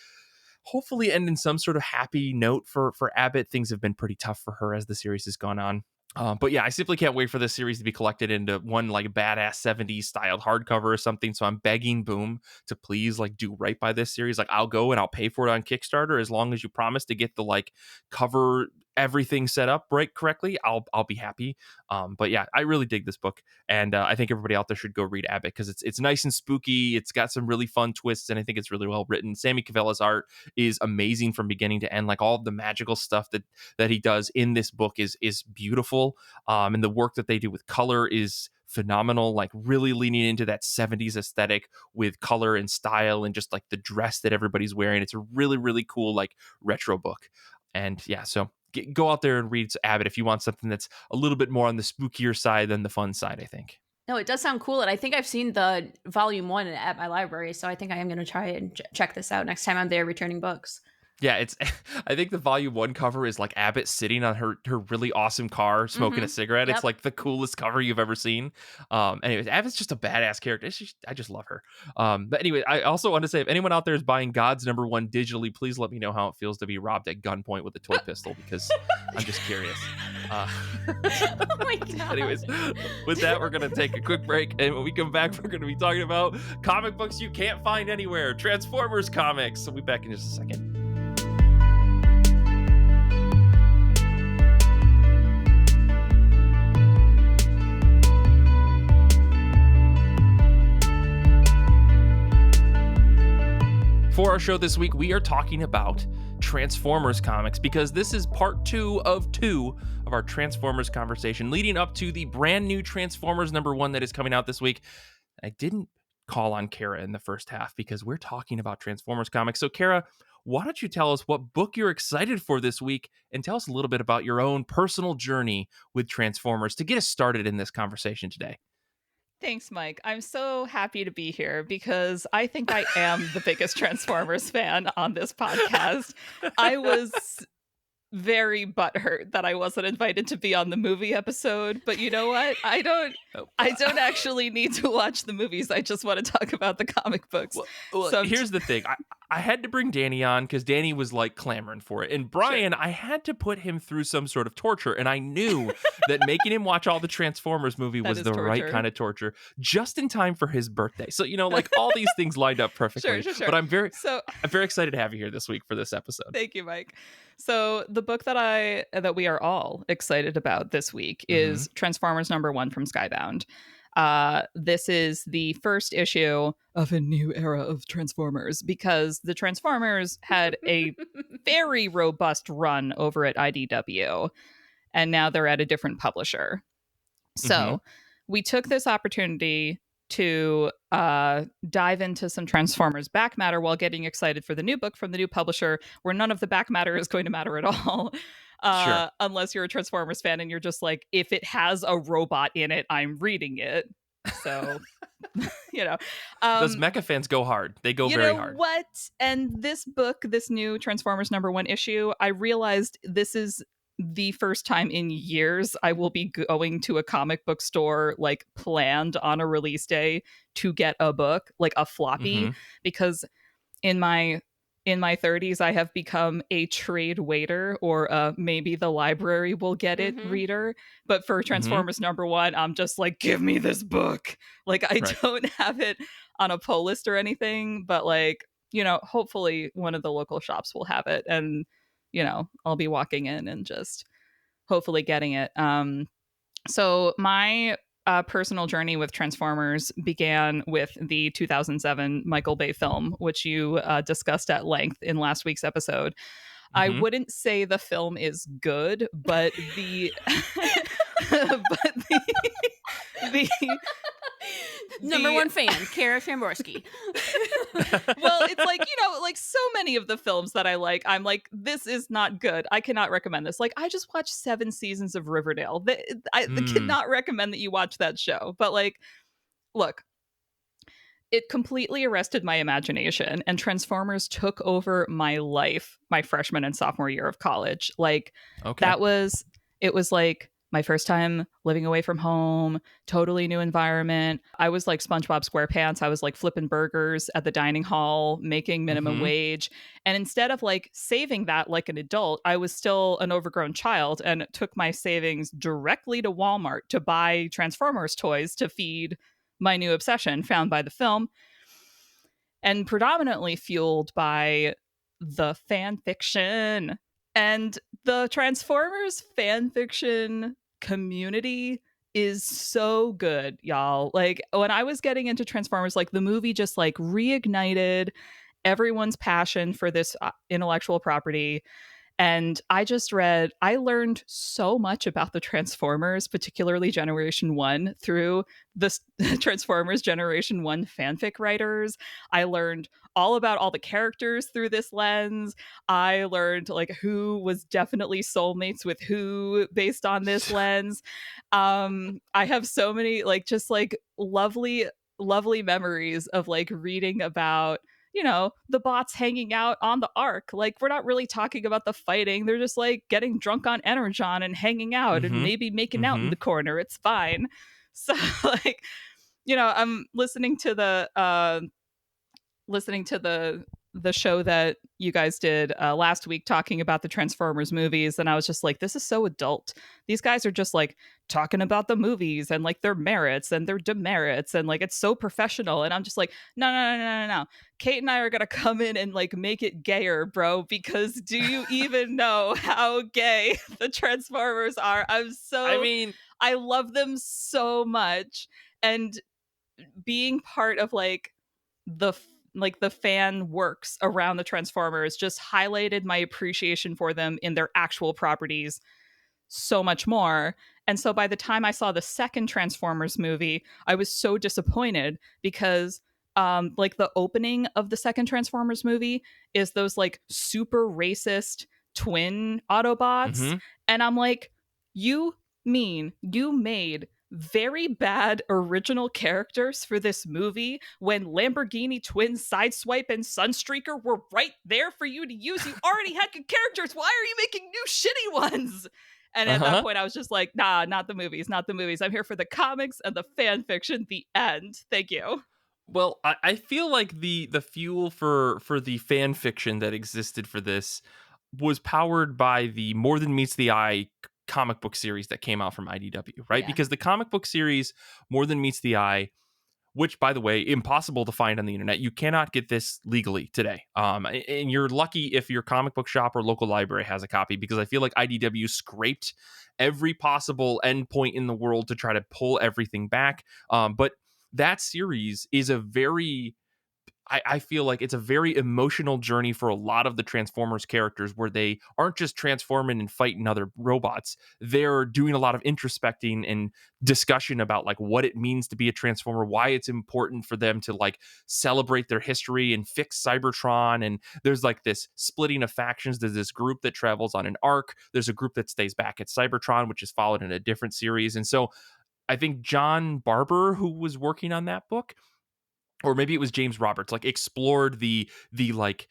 Speaker 1: end in some sort of happy note for Abbott. Things have been pretty tough for her as the series has gone on. But yeah, I simply can't wait for this series to be collected into one like badass 70s styled hardcover or something. So I'm begging Boom to please like do right by this series. Like I'll go and I'll pay for it on Kickstarter as long as you promise to get the like cover everything set up right correctly. I'll be happy. But yeah, I really dig this book, and I think everybody out there should go read Abbott because it's nice and spooky. It's got some really fun twists, and I think it's really well written. Sammy Cavella's art is amazing from beginning to end. Like all of the magical stuff that he does in this book is beautiful. And the work that they do with color is phenomenal, like really leaning into that 70s aesthetic with color and style and just like the dress that everybody's wearing. It's a really, really cool, like retro book. And yeah, so go out there and read Abbott if you want something that's a little bit more on the spookier side than the fun side, I think.
Speaker 3: No, it does sound cool. And I think I've seen the volume 1 at my library. So I think I am going to try and check this out next time I'm there returning books.
Speaker 1: Yeah, it's. I think the volume 1 cover is like Abbott sitting on her really awesome car smoking a cigarette.
Speaker 3: Yep.
Speaker 1: It's like the coolest cover you've ever seen. Anyways, Abbott's just a badass character. I just love her. But anyway, I also want to say, if anyone out there is buying God's #1 digitally, please let me know how it feels to be robbed at gunpoint with a toy pistol, because I'm just curious.
Speaker 3: Oh my God.
Speaker 1: Anyways, with that, we're going to take a quick break. And when we come back, we're going to be talking about comic books you can't find anywhere. Transformers comics. So we'll be back in just a second. For our show this week, we are talking about Transformers comics, because this is part 2 of our Transformers conversation, leading up to the brand new Transformers #1 that is coming out this week. I didn't call on Kara in the first half because we're talking about Transformers comics. So Kara, why don't you tell us what book you're excited for this week, and tell us a little bit about your own personal journey with Transformers to get us started in this conversation today.
Speaker 2: Thanks, Mike. I'm so happy to be here because I think I am the biggest Transformers fan on this podcast. I was very butthurt that I wasn't invited to be on the movie episode, but you know what? I don't actually need to watch the movies. I just want to talk about the comic books.
Speaker 1: Well,
Speaker 2: So
Speaker 1: here's the thing. I had to bring Danny on because Danny was like clamoring for it. And Brian, I had to put him through some sort of torture. And I knew that making him watch all the Transformers movie was the right kind of torture, just in time for his birthday. So, like all these things lined up perfectly.
Speaker 2: Sure.
Speaker 1: But I'm very excited to have you here this week for this episode.
Speaker 2: Thank you, Mike. So the book that we are all excited about this week is Transformers #1 from Skybound. This is the first issue of a new era of Transformers, because the Transformers had a very robust run over at IDW, and now they're at a different publisher. So we took this opportunity to dive into some Transformers back matter while getting excited for the new book from the new publisher, where none of the back matter is going to matter at all.
Speaker 1: Sure.
Speaker 2: Unless you're a Transformers fan and you're just like, if it has a robot in it, I'm reading it. So,
Speaker 1: those mecha fans go hard. They go very hard.
Speaker 2: What? And this book, this new Transformers #1 issue, I realized this is the first time in years I will be going to a comic book store like planned on a release day to get a book, like a floppy, because in my 30s, I have become a trade waiter, or maybe the library will get it reader. But for Transformers #1, I'm just like, give me this book. Like, I don't have it on a pull list or anything, but like, hopefully one of the local shops will have it. And, I'll be walking in and just hopefully getting it. So my personal journey with Transformers began with the 2007 Michael Bay film, which you discussed at length in last week's episode. I wouldn't say the film is good, but the
Speaker 3: #1 fan, Kara Shamborski.
Speaker 2: Well, it's like, like so many of the films that I like, I'm like, this is not good. I cannot recommend this. Like, I just watched 7 seasons of Riverdale. I cannot recommend that you watch that show. But like, look, it completely arrested my imagination, and Transformers took over my life my freshman and sophomore year of college. Like, it was like my first time living away from home, totally new environment. I was like SpongeBob SquarePants. I was like flipping burgers at the dining hall, making minimum wage. And instead of like saving that like an adult, I was still an overgrown child and took my savings directly to Walmart to buy Transformers toys to feed my new obsession found by the film, and predominantly fueled by the fan fiction. And the Transformers fan fiction community is so good, y'all. Like, when I was getting into Transformers, like the movie just like reignited everyone's passion for this intellectual property. And I learned so much about the Transformers, particularly Generation 1, through the Transformers Generation 1 fanfic writers. I learned all about all the characters through this lens. I learned like who was definitely soulmates with who based on this lens. I have so many like just like lovely memories of like reading about the bots hanging out on the ark. Like, we're not really talking about the fighting. They're just like getting drunk on Energon and hanging out and maybe making out in the corner. It's fine. So like, I'm listening to the show that you guys did last week talking about the Transformers movies, and I was just like, this is so adult. These guys are just like talking about the movies and like their merits and their demerits, and like it's so professional. And I'm just like, no. Kate and I are gonna come in and like make it gayer, bro, because do you even know how gay the Transformers are? I love them so much, and being part of like the fan works around the Transformers just highlighted my appreciation for them in their actual properties so much more. And so by the time I saw the second Transformers movie, I was so disappointed because like the opening of the second Transformers movie is those like super racist twin Autobots. And I'm like, you mean you made very bad original characters for this movie when Lamborghini twins Sideswipe and Sunstreaker were right there for you to use? You already had good characters. Why are you making new shitty ones? And at that point, I was just like, nah, not the movies. I'm here for the comics and the fan fiction. The end. Thank you.
Speaker 1: Well, I feel like the fuel for the fan fiction that existed for this was powered by the More Than Meets the Eye comic book series that came out from IDW, right?
Speaker 3: Yeah.
Speaker 1: Because the comic book series More Than Meets the Eye, which, by the way, impossible to find on the internet. You cannot get this legally today. And you're lucky if your comic book shop or local library has a copy, because I feel like IDW scraped every possible endpoint in the world to try to pull everything back. But that series is I feel like it's a very emotional journey for a lot of the Transformers characters, where they aren't just transforming and fighting other robots. They're doing a lot of introspecting and discussion about like what it means to be a Transformer, why it's important for them to like celebrate their history and fix Cybertron. And there's like this splitting of factions. There's this group that travels on an arc. There's a group that stays back at Cybertron, which is followed in a different series. And so I think John Barber, who was working on that book, or maybe it was James Roberts, like explored the like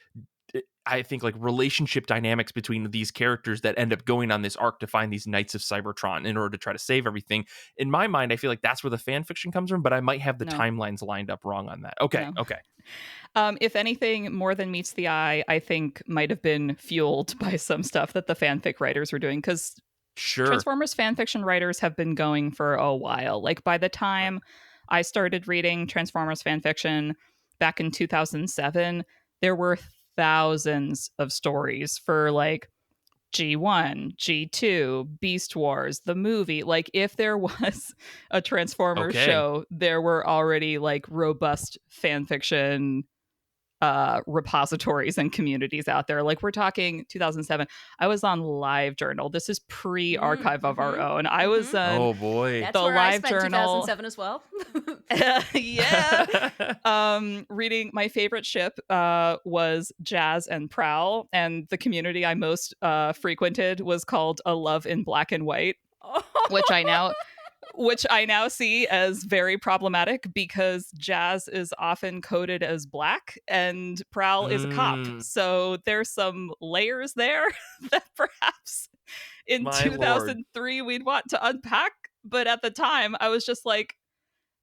Speaker 1: I think like relationship dynamics between these characters that end up going on this arc to find these Knights of Cybertron in order to try to save everything. In my mind, I feel like that's where the fan fiction comes from, but I might have the timelines lined up wrong on that. Okay.
Speaker 2: If anything, More Than Meets the Eye, I think might have been fueled by some stuff that the fanfic writers were doing, because Transformers fanfiction writers have been going for a while. Like by the time I started reading Transformers fanfiction back in 2007, there were thousands of stories for like G1, G2, Beast Wars, the movie. Like if there was a Transformers show, there were already like robust fanfiction repositories and communities out there. Like we're talking 2007. I was on LiveJournal. This is pre-archive of our own. I was on
Speaker 1: oh boy,
Speaker 3: that's
Speaker 2: the
Speaker 3: where I spent
Speaker 2: LiveJournal
Speaker 3: 2007 as well.
Speaker 2: Reading my favorite ship was Jazz and Prowl, and the community I most frequented was called A Love in Black and White, which I now see as very problematic, because Jazz is often coded as black and Prowl is a cop. So there's some layers there that perhaps in 2003 we'd want to unpack. But at the time, I was just like,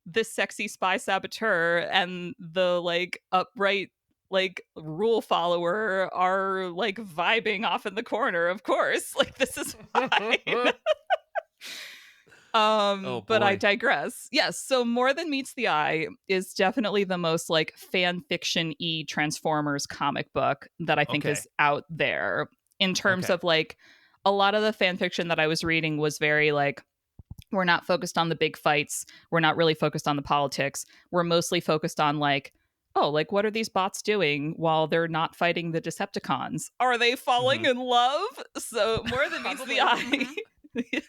Speaker 2: this sexy spy saboteur and the like upright like rule follower are like vibing off in the corner. Of course, like this is fine. But I digress. Yes, so More Than Meets the Eye is definitely the most like fan fiction-y Transformers comic book that I think is out there, in terms of like a lot of the fan fiction that I was reading was very like, we're not focused on the big fights, we're not really focused on the politics, we're mostly focused on like, oh, like, what are these bots doing while they're not fighting the Decepticons? Are they falling in love? So more than meets the eye.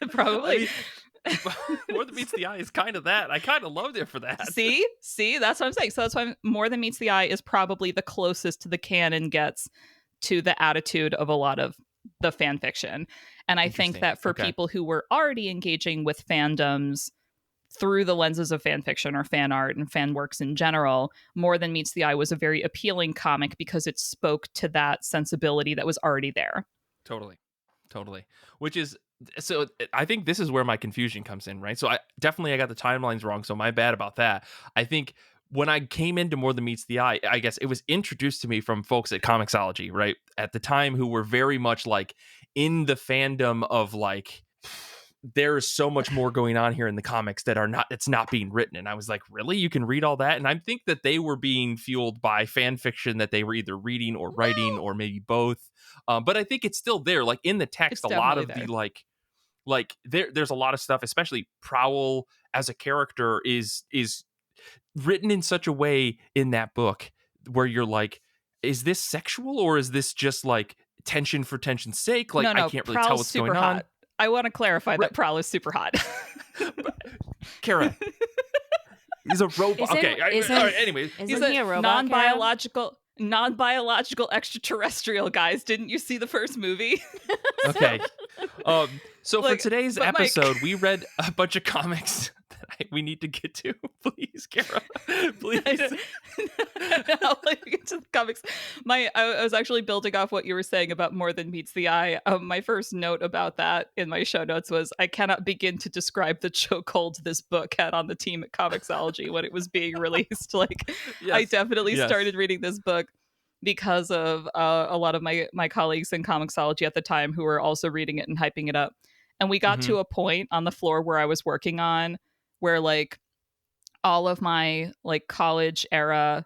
Speaker 2: Probably.
Speaker 1: I mean, More Than Meets the Eye is kind of that. I kind of loved it for that.
Speaker 2: See, that's what I'm saying. So that's why More Than Meets the Eye is probably the closest the canon gets to the attitude of a lot of the fan fiction. And I think that for people who were already engaging with fandoms through the lenses of fan fiction or fan art and fan works in general, More Than Meets the Eye was a very appealing comic because it spoke to that sensibility that was already there.
Speaker 1: Totally. Which is, so I think this is where my confusion comes in, right? So I got the timelines wrong, so my bad about that. I think when I came into More Than Meets the Eye, I guess it was introduced to me from folks at Comixology, right? At the time, who were very much like in the fandom of like, there is so much more going on here in the comics it's not being written. And I was like, really? You can read all that? And I think that they were being fueled by fan fiction that they were either reading or writing or maybe both. But I think it's still there. Like in the text,
Speaker 2: It's
Speaker 1: a lot of
Speaker 2: definitely
Speaker 1: the like there's a lot of stuff, especially Prowl as a character is written in such a way in that book where you're like, is this sexual or is this just like tension for tension's sake? Like,
Speaker 2: no,
Speaker 1: I can't really
Speaker 2: Prowl's
Speaker 1: tell what's
Speaker 2: super
Speaker 1: going
Speaker 2: hot.
Speaker 1: on.
Speaker 2: I want to clarify that Prowl is super hot.
Speaker 1: Kara, he's a robot.
Speaker 3: All right,
Speaker 1: anyway,
Speaker 3: he's a robot,
Speaker 2: non-biological extraterrestrial, guys. Didn't you see the first movie?
Speaker 1: Okay. So for today's
Speaker 2: but Mike-
Speaker 1: episode, we read a bunch of comics that we need to get to. Please, Kara. Please.
Speaker 2: I'll let you get to the comics. I was actually building off what you were saying about More Than Meets the Eye. My first note about that in my show notes was, I cannot begin to describe the chokehold this book had on the team at Comixology when it was being released. Like,
Speaker 1: Yes.
Speaker 2: I definitely started reading this book because of a lot of my colleagues in Comixology at the time who were also reading it and hyping it up. And we got to a point on the floor where I was working on where like all of my like college era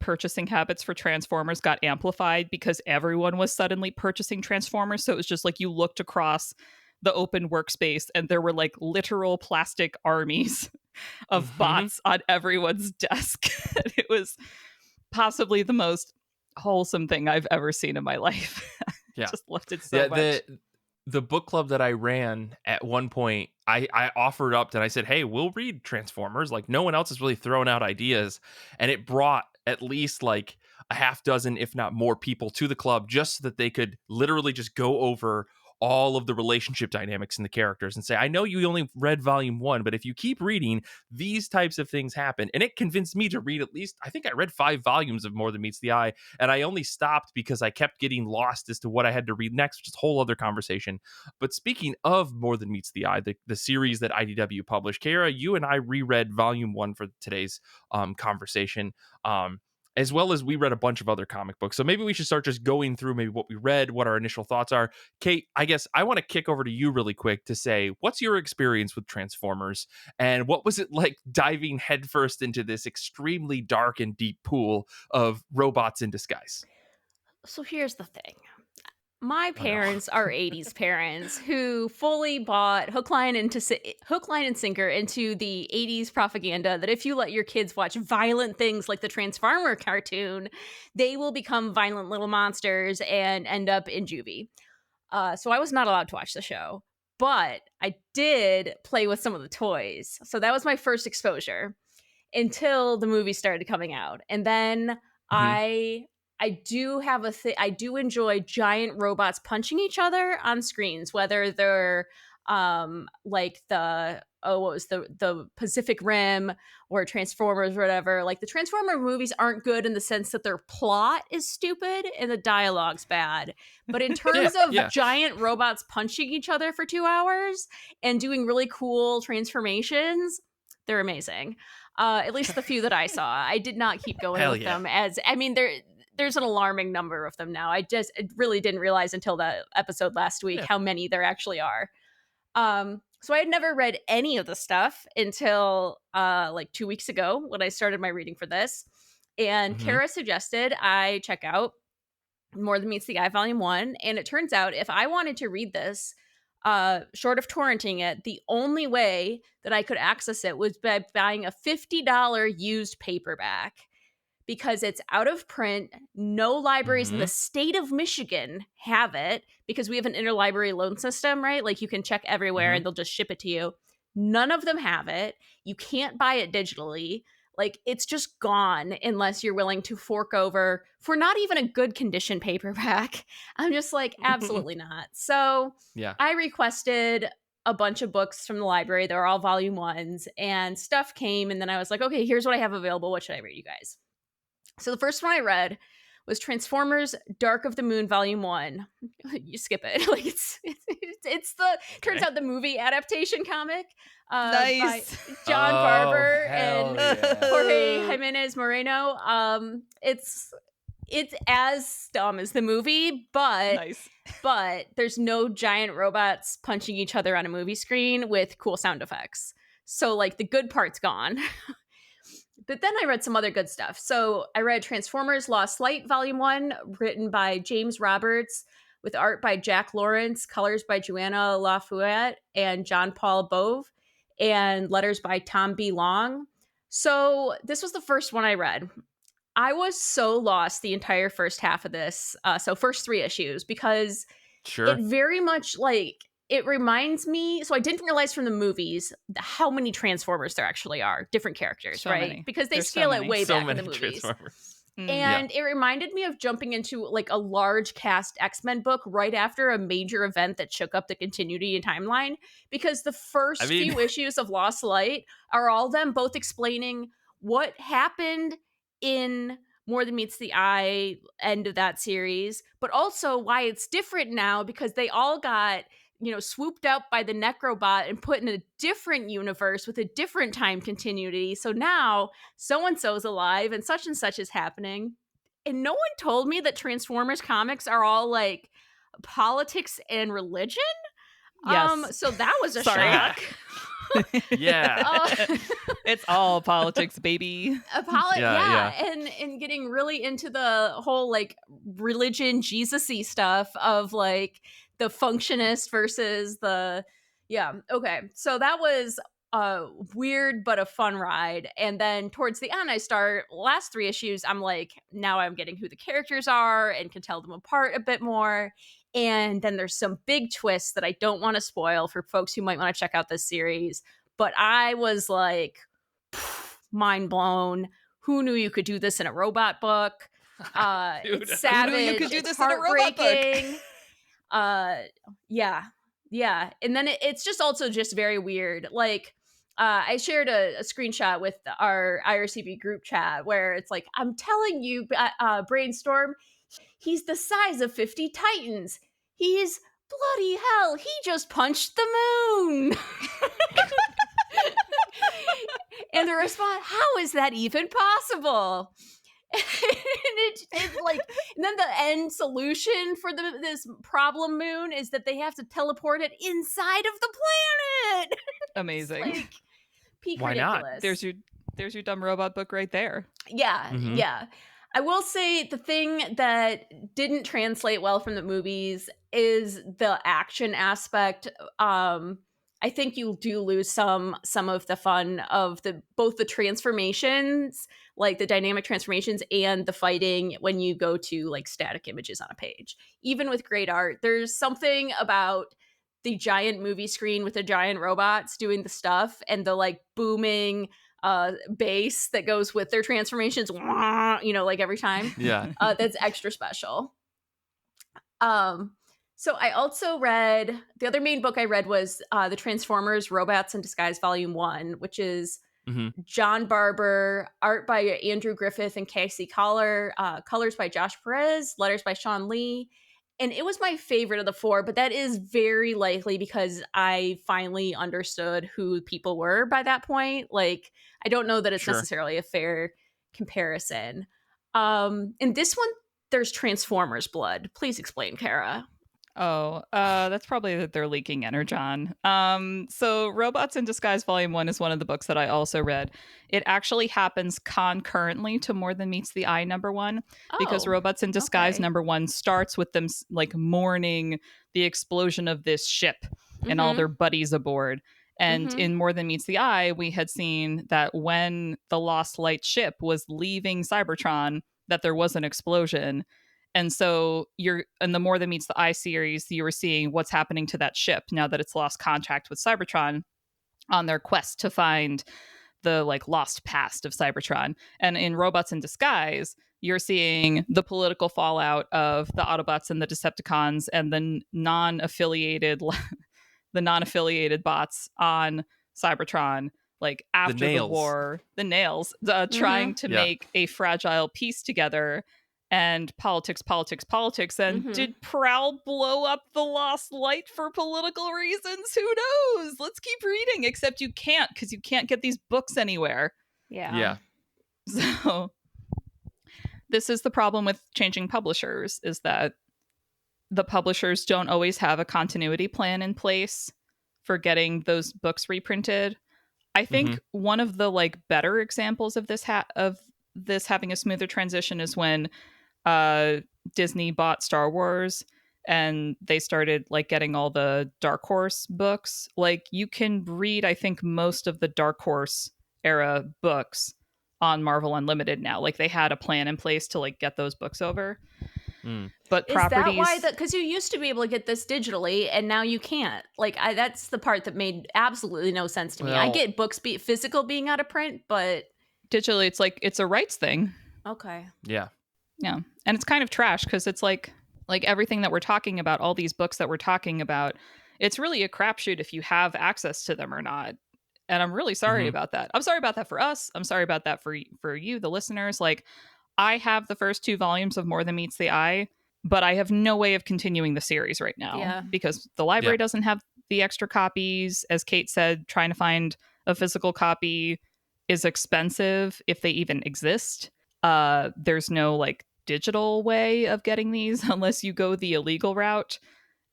Speaker 2: purchasing habits for Transformers got amplified because everyone was suddenly purchasing Transformers. So it was just like you looked across the open workspace and there were like literal plastic armies of bots on everyone's desk. It was possibly the most wholesome thing I've ever seen in my life.
Speaker 1: Yeah.
Speaker 2: Just loved it so much.
Speaker 1: The book club that I ran at one point, I offered up and I said, hey, we'll read Transformers. Like, no one else is really throwing out ideas. And it brought at least like a half dozen, if not more, people to the club just so that they could literally just go over all of the relationship dynamics in the characters and say, I know you only read volume 1, but if you keep reading, these types of things happen. And it convinced me to read at least, I think I read 5 volumes of More Than Meets the Eye, and I only stopped because I kept getting lost as to what I had to read next, which is a whole other conversation. But speaking of More Than Meets the Eye, the series that IDW published, Kara, you and I reread volume 1 for today's conversation. As well as we read a bunch of other comic books. So maybe we should start just going through maybe what we read, what our initial thoughts are. Kate, I guess I want to kick over to you really quick to say, what's your experience with Transformers? And what was it like diving headfirst into this extremely dark and deep pool of robots in disguise?
Speaker 3: So here's the thing. My parents are 80s parents who fully bought hook, line, and sinker into the 80s propaganda that if you let your kids watch violent things like the Transformer cartoon, they will become violent little monsters and end up in juvie. So I was not allowed to watch the show, but I did play with some of the toys. So that was my first exposure until the movie started coming out. And then I do have I do enjoy giant robots punching each other on screens, whether they're like the Pacific Rim or Transformers or whatever. Like the Transformer movies aren't good in the sense that their plot is stupid and the dialogue's bad. But in terms of giant robots punching each other for 2 hours and doing really cool transformations, they're amazing. At least the few that I saw. I did not keep going with them there's an alarming number of them now. I really didn't realize until that episode last week how many there actually are. So I had never read any of the stuff until like 2 weeks ago when I started my reading for this. And Kara suggested I check out More Than Meets the Eye Volume 1. And it turns out if I wanted to read this, short of torrenting it, the only way that I could access it was by buying a $50 used paperback. because it's out of print. No libraries in the state of Michigan have it because we have an interlibrary loan system, right? Like you can check everywhere and they'll just ship it to you. None of them have it. You can't buy it digitally. Like it's just gone unless you're willing to fork over for not even a good condition paperback. I'm just like, absolutely not. So I requested a bunch of books from the library. They're all volume 1s and stuff came. And then I was like, okay, here's what I have available. What should I read, you guys? So the first one I read was Transformers Dark of the Moon Volume 1. You skip it. Like it's the turns out the movie adaptation comic by John Barber and Jorge Jimenez Moreno. It's as dumb as the movie, but there's no giant robots punching each other on a movie screen with cool sound effects. So like the good part's gone. But then I read some other good stuff. So I read Transformers Lost Light Volume 1, written by James Roberts, with art by Jack Lawrence, colors by Joanna LaFouette and John Paul Bove, and letters by Tom B. Long. So this was the first one I read. I was so lost the entire first half of this, so first 3 issues, because it very much like, it reminds me, so I didn't realize from the movies how many Transformers there actually are, different characters, so right? Many. Because they scale it way back in the movies. And it reminded me of jumping into like a large cast X-Men book right after a major event that shook up the continuity and timeline, because the first few issues of Lost Light are all them both explaining what happened in More Than Meets the Eye end of that series, but also why it's different now because they all got, you know, swooped up by the Necrobot and put in a different universe with a different time continuity. So now so-and-so's alive and such is happening. And no one told me that Transformers comics are all like politics and religion.
Speaker 2: Yes.
Speaker 3: So that was a shock.
Speaker 2: It's all politics, baby.
Speaker 3: And getting really into the whole like religion Jesus-y stuff of like the functionist versus the so that was a weird but a fun ride. And then towards the end, last 3 issues, I'm like, now I'm getting who the characters are and can tell them apart a bit more. And then there's some big twists that I don't want to spoil for folks who might want to check out this series. But I was like, mind blown. Who knew you could do this in a robot book? It's savage. Who knew you could do this in a robot book? Yeah. And then it's just also just very weird. Like, I shared a screenshot with our IRCB group chat where it's like, I'm telling you, Brainstorm, he's the size of 50 Titans. He's bloody hell. He just punched the moon. And the response, how is that even possible? And then the end solution for this problem moon is that they have to teleport it inside of the planet.
Speaker 2: Amazing.
Speaker 3: Like, peak
Speaker 1: Why
Speaker 3: ridiculous.
Speaker 1: not?
Speaker 2: There's your dumb robot book right there.
Speaker 3: Yeah. I will say the thing that didn't translate well from the movies is the action aspect. I think you do lose some of the fun of both the transformations, like the dynamic transformations, and the fighting when you go to like static images on a page. Even with great art, there's something about the giant movie screen with the giant robots doing the stuff and the like booming bass that goes with their transformations, you know, like every time. That's extra special. So I also read, the other main book I read was the Transformers Robots in Disguise Volume 1, which is John Barber, art by Andrew Griffith and Casey Collar, colors by Josh Perez, letters by Sean Lee. And it was my favorite of the 4, but that is very likely because I finally understood who people were by that point. Like, I don't know that it's necessarily a fair comparison. In this one, there's Transformers blood. Please explain, Kara.
Speaker 2: Oh, that's probably that they're leaking Energon. So Robots in Disguise Volume 1 is one of the books that I also read. It actually happens concurrently to More Than Meets the Eye #1, because Robots in Disguise #1 starts with them like mourning the explosion of this ship and all their buddies aboard. And in More Than Meets the Eye, we had seen that when the Lost Light ship was leaving Cybertron, that there was an explosion. And so you're in the More Than Meets the Eye series, you were seeing what's happening to that ship now that it's lost contact with Cybertron on their quest to find the like lost past of Cybertron. And in Robots in Disguise, you're seeing the political fallout of the Autobots and the Decepticons and the non-affiliated bots on Cybertron, like after the war, the nails, trying to make a fragile piece together. And politics. And did Prowl blow up the Lost Light for political reasons? Who knows? Let's keep reading, except you can't, because you can't get these books anywhere.
Speaker 3: Yeah.
Speaker 2: So this is the problem with changing publishers, is that the publishers don't always have a continuity plan in place for getting those books reprinted. I think one of the like better examples of this having a smoother transition is when Disney bought Star Wars and they started like getting all the Dark Horse books. Like you can read, I think, most of the Dark Horse era books on Marvel Unlimited now. Like they had a plan in place to like get those books over. But properties...
Speaker 3: Is that why? Because you used to be able to get this digitally, and now you can't. Like that's the part that made absolutely no sense to me. I get books physical being out of print, but
Speaker 2: digitally, it's like it's a rights thing.
Speaker 3: Okay.
Speaker 2: Yeah, and it's kind of trash because it's like everything that we're talking about, all these books that we're talking about, it's really a crapshoot if you have access to them or not. And I'm really sorry about that. I'm sorry about that for us. I'm sorry about that for you, the listeners. Like, I have the first 2 volumes of More Than Meets the Eye, but I have no way of continuing the series right now because the library doesn't have the extra copies. As Kate said, trying to find a physical copy is expensive if they even exist. There's no like digital way of getting these unless you go the illegal route.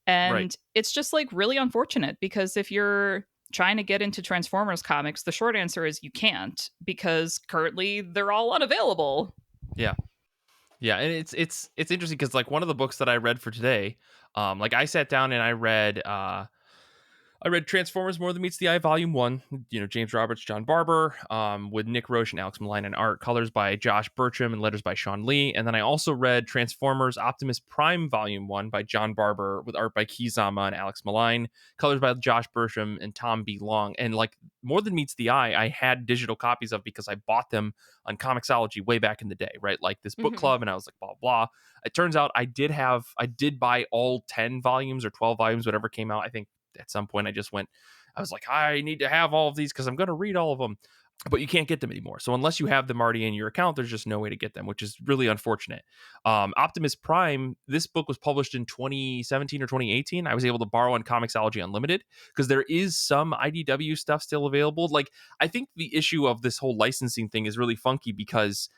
Speaker 2: And it's just like really unfortunate because if you're trying to get into Transformers comics, the short answer is you can't because currently they're all unavailable.
Speaker 1: Yeah, and it's interesting because like one of the books that I read for today, like I sat down and I read Transformers More Than Meets the Eye Volume 1, James Roberts, John Barber, with Nick Roche and Alex Maline and art, colors by Josh Bertram and letters by Sean Lee. And then I also read Transformers Optimus Prime Volume 1 by John Barber with art by Kizama and Alex Maline, colors by Josh Bertram and Tom B. Long. And like More Than Meets the Eye, I had digital copies of because I bought them on Comixology way back in the day, right? Like this book club, and I was like, blah, blah. It turns out I did buy all 10 volumes or 12 volumes, whatever came out. I think at some point I was like, I need to have all of these because I'm going to read all of them, but you can't get them anymore. So unless you have them already in your account, there's just no way to get them, which is really unfortunate. Optimus Prime, this book was published in 2017 or 2018. I was able to borrow on Comixology Unlimited because there is some IDW stuff still available. Like, I think the issue of this whole licensing thing is really funky because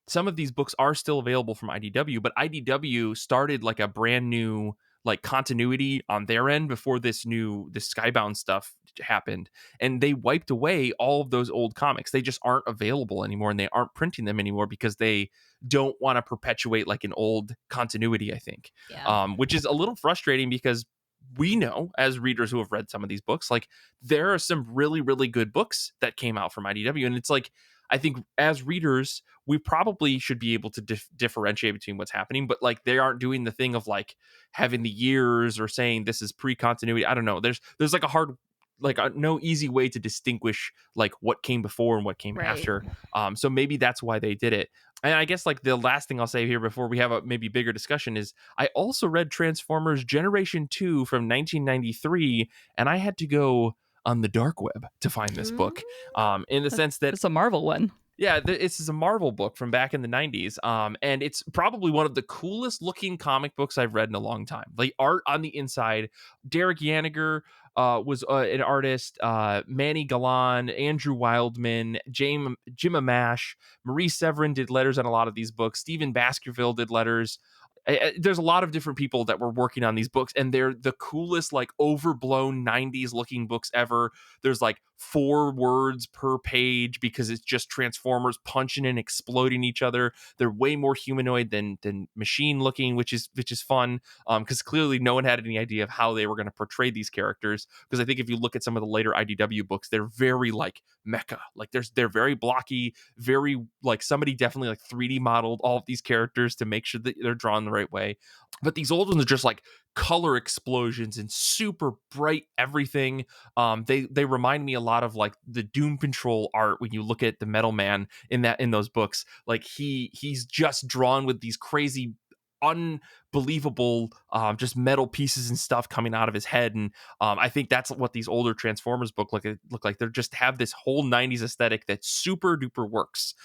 Speaker 1: some of these books are still available from IDW, but IDW started like a brand new like continuity on their end before this Skybound stuff happened, and they wiped away all of those old comics. They just aren't available anymore, and they aren't printing them anymore because they don't want to perpetuate like an old continuity, I think. Which is a little frustrating because we know as readers who have read some of these books, like there are some really, really good books that came out from IDW, and it's like, I think as readers, we probably should be able to differentiate between what's happening, but like they aren't doing the thing of like having the years or saying this is pre-continuity. I don't know. There's like no easy way to distinguish like what came before and what came after. So maybe that's why they did it. And I guess like the last thing I'll say here before we have a maybe bigger discussion is I also read Transformers Generation 2 from 1993, and I had to go on the dark web to find this book, in the sense that
Speaker 2: it's a Marvel one.
Speaker 1: Yeah, this is a Marvel book from back in the 90s, and it's probably one of the coolest looking comic books I've read in a long time. The art on the inside, Derek Yaniger was an artist, Manny Galan, Andrew Wildman, Jim Amash, Marie Severin did letters on a lot of these books, Stephen Baskerville did letters. There's a lot of different people that were working on these books, and they're the coolest, like overblown 90s looking books ever. There's like 4 words per page because it's just Transformers punching and exploding each other. They're way more humanoid than machine looking, which is fun, because clearly no one had any idea of how they were going to portray these characters. Because I think if you look at some of the later IDW books, they're very like mecha, like they're very blocky, very like somebody definitely like 3D modeled all of these characters to make sure that they're drawn the right way. But these old ones are just like color explosions and super bright everything. They remind me a lot of like the Doom Patrol art when you look at the Metal Man in those books. Like he's just drawn with these crazy, unbelievable just metal pieces and stuff coming out of his head. And I think that's what these older Transformers book look like. They just have this whole 90s aesthetic that super duper works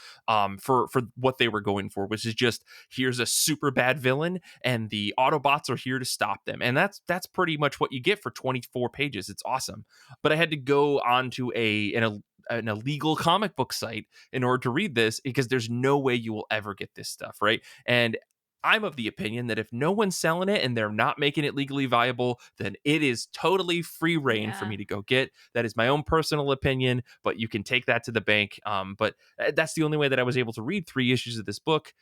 Speaker 1: for what they were going for, which is just, here's a super bad villain and the Autobots are here to stop them. And that's pretty much what you get for 24 pages. It's awesome. But I had to go onto an illegal comic book site in order to read this, because there's no way you will ever get this stuff, right? And I'm of the opinion that if no one's selling it and they're not making it legally viable, then it is totally free reign for me to go get. That is my own personal opinion, but you can take that to the bank. But that's the only way that I was able to read 3 issues of this book,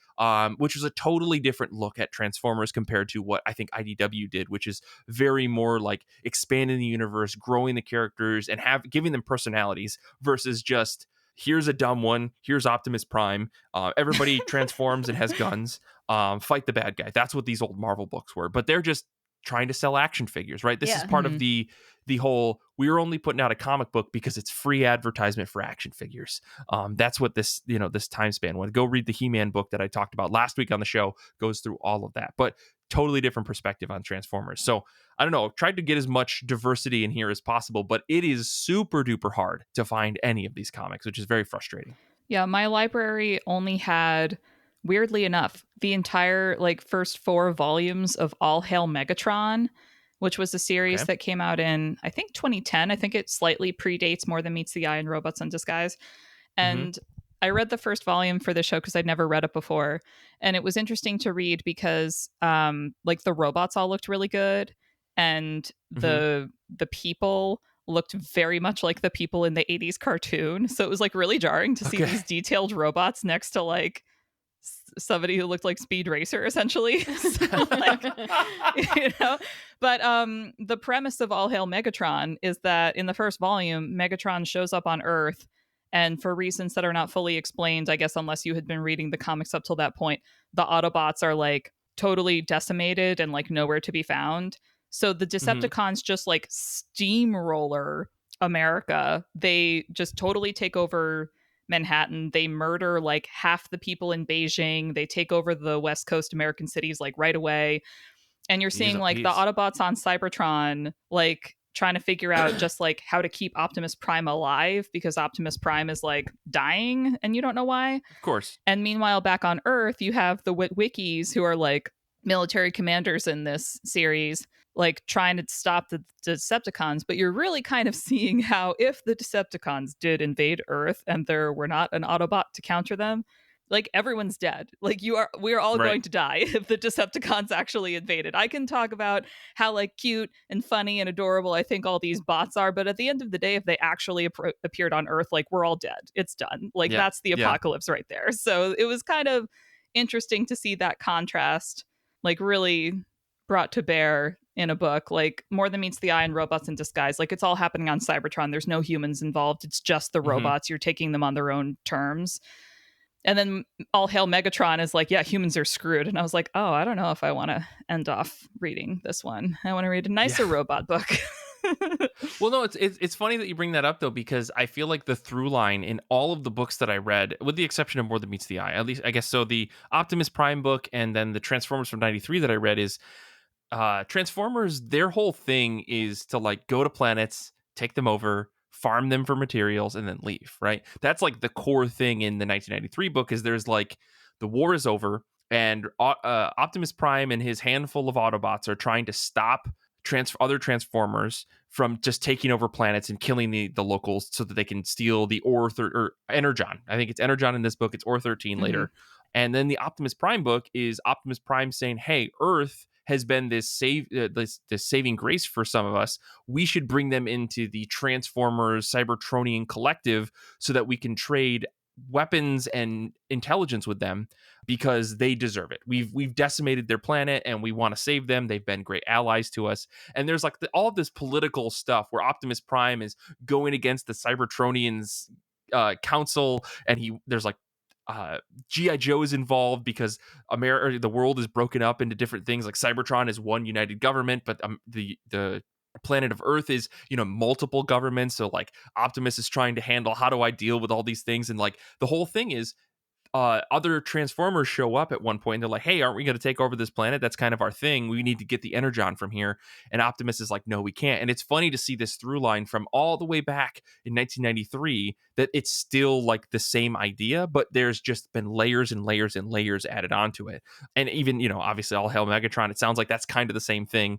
Speaker 1: which was a totally different look at Transformers compared to what I think IDW did, which is very more like expanding the universe, growing the characters, and giving them personalities versus just, here's a dumb one, here's Optimus Prime, everybody transforms and has guns, fight the bad guy. That's what these old Marvel books were. But they're just trying to sell action figures, right? This is part of the whole, we're only putting out a comic book because it's free advertisement for action figures. That's what this time span was. Go read the He-Man book that I talked about last week on the show, goes through all of that. But totally different perspective on Transformers. So I don't know, I've tried to get as much diversity in here as possible, but it is super duper hard to find any of these comics, which is very frustrating.
Speaker 2: Yeah, my library only had, weirdly enough, the entire like first 4 volumes of All Hail Megatron, which was a series that came out in, I think, 2010. I think it slightly predates More Than Meets the Eye and Robots in Disguise. And I read the first volume for the show because I'd never read it before. And it was interesting to read because like the robots all looked really good. And the people looked very much like the people in the 80s cartoon. So it was like really jarring to see these detailed robots next to like somebody who looked like Speed Racer, essentially. So, like, But the premise of All Hail Megatron is that in the first volume, Megatron shows up on Earth, and for reasons that are not fully explained, I guess, unless you had been reading the comics up till that point, the Autobots are like totally decimated and like nowhere to be found. So the Decepticons just like steamroller America. They just totally take over Manhattan. They murder like half the people in Beijing. They take over the West Coast American cities like right away. And you're seeing like the Autobots on Cybertron like trying to figure out just like how to keep Optimus Prime alive, because Optimus Prime is like dying and you don't know why.
Speaker 1: Of course.
Speaker 2: And meanwhile, back on Earth, you have the Witwikis, who are like military commanders in this series, like trying to stop the Decepticons. But you're really kind of seeing how if the Decepticons did invade Earth and there were not an Autobot to counter them, like everyone's dead. Like we're all going to die if the Decepticons actually invaded. I can talk about how like cute and funny and adorable I think all these bots are, but at the end of the day, if they actually appeared on Earth, like we're all dead. It's done. Like that's the apocalypse right there. So it was kind of interesting to see that contrast like really brought to bear in a book. Like More Than Meets the Eye and Robots in Disguise, like it's all happening on Cybertron. There's no humans involved. It's just the robots. You're taking them on their own terms. And then All Hail Megatron is like, yeah, humans are screwed. And I was like, oh, I don't know if I want to end off reading this one. I want to read a nicer robot book.
Speaker 1: Well, no, it's funny that you bring that up, though, because I feel like the through line in all of the books that I read, with the exception of More Than Meets the Eye, at least, I guess, so the Optimus Prime book and then the Transformers from 93 that I read is Transformers, their whole thing is to like go to planets, take them over, farm them for materials, and then leave, right? That's like the core thing in the 1993 book, is there's like the war is over and Optimus Prime and his handful of Autobots are trying to stop other Transformers from just taking over planets and killing the locals so that they can steal the or Energon. I think it's Energon in this book. It's Or 13 later. And then the Optimus Prime book is Optimus Prime saying, hey, Earth has been this saving grace for some of us. We should bring them into the Transformers Cybertronian collective so that we can trade weapons and intelligence with them because they deserve it. We've decimated their planet and we want to save them. They've been great allies to us. And there's like all of this political stuff where Optimus Prime is going against the Cybertronians council, and there's like G.I. Joe is involved because the world is broken up into different things. Like Cybertron is one united government, but the planet of Earth is, multiple governments. So like Optimus is trying to handle, how do I deal with all these things? And like the whole thing is other Transformers show up at one point. And they're like, hey, aren't we going to take over this planet? That's kind of our thing. We need to get the Energon from here. And Optimus is like, no, we can't. And it's funny to see this through line from all the way back in 1993 that it's still like the same idea, but there's just been layers and layers and layers added onto it. And even, obviously All Hail Megatron, it sounds like that's kind of the same thing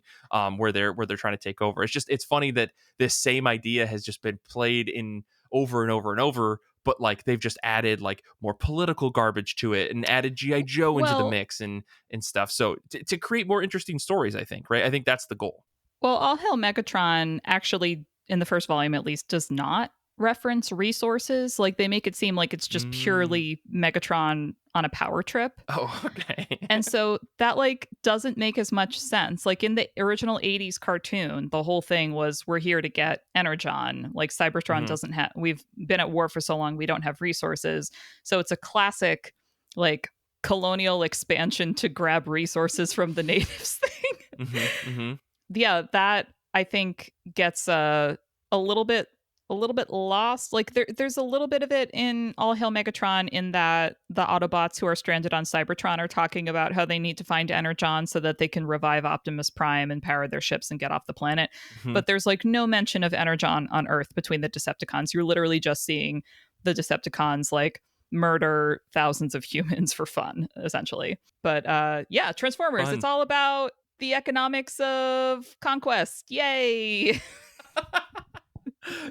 Speaker 1: where they're trying to take over. It's funny that this same idea has just been played in over and over and over, but like they've just added like more political garbage to it and added G.I. Joe into the mix and stuff. So to create more interesting stories, I think, right? I think that's the goal.
Speaker 2: Well, All Hail Megatron actually, in the first volume at least, does not reference resources. Like they make it seem like it's just purely Megatron on a power trip.
Speaker 1: Oh, okay.
Speaker 2: And so that like doesn't make as much sense. Like in the original 80s cartoon, the whole thing was we're here to get Energon. Like Cybertron doesn't have, we've been at war for so long, we don't have resources. So it's a classic like colonial expansion to grab resources from the natives thing. Yeah, that I think gets a little bit lost. Like there's a little bit of it in All Hail Megatron in that the Autobots who are stranded on Cybertron are talking about how they need to find Energon so that they can revive Optimus Prime and power their ships and get off the planet. But there's like no mention of Energon on Earth between the Decepticons. You're literally just seeing the Decepticons like murder thousands of humans for fun, essentially. But yeah, Transformers,
Speaker 1: Fun.
Speaker 2: It's all about the economics of conquest. Yay!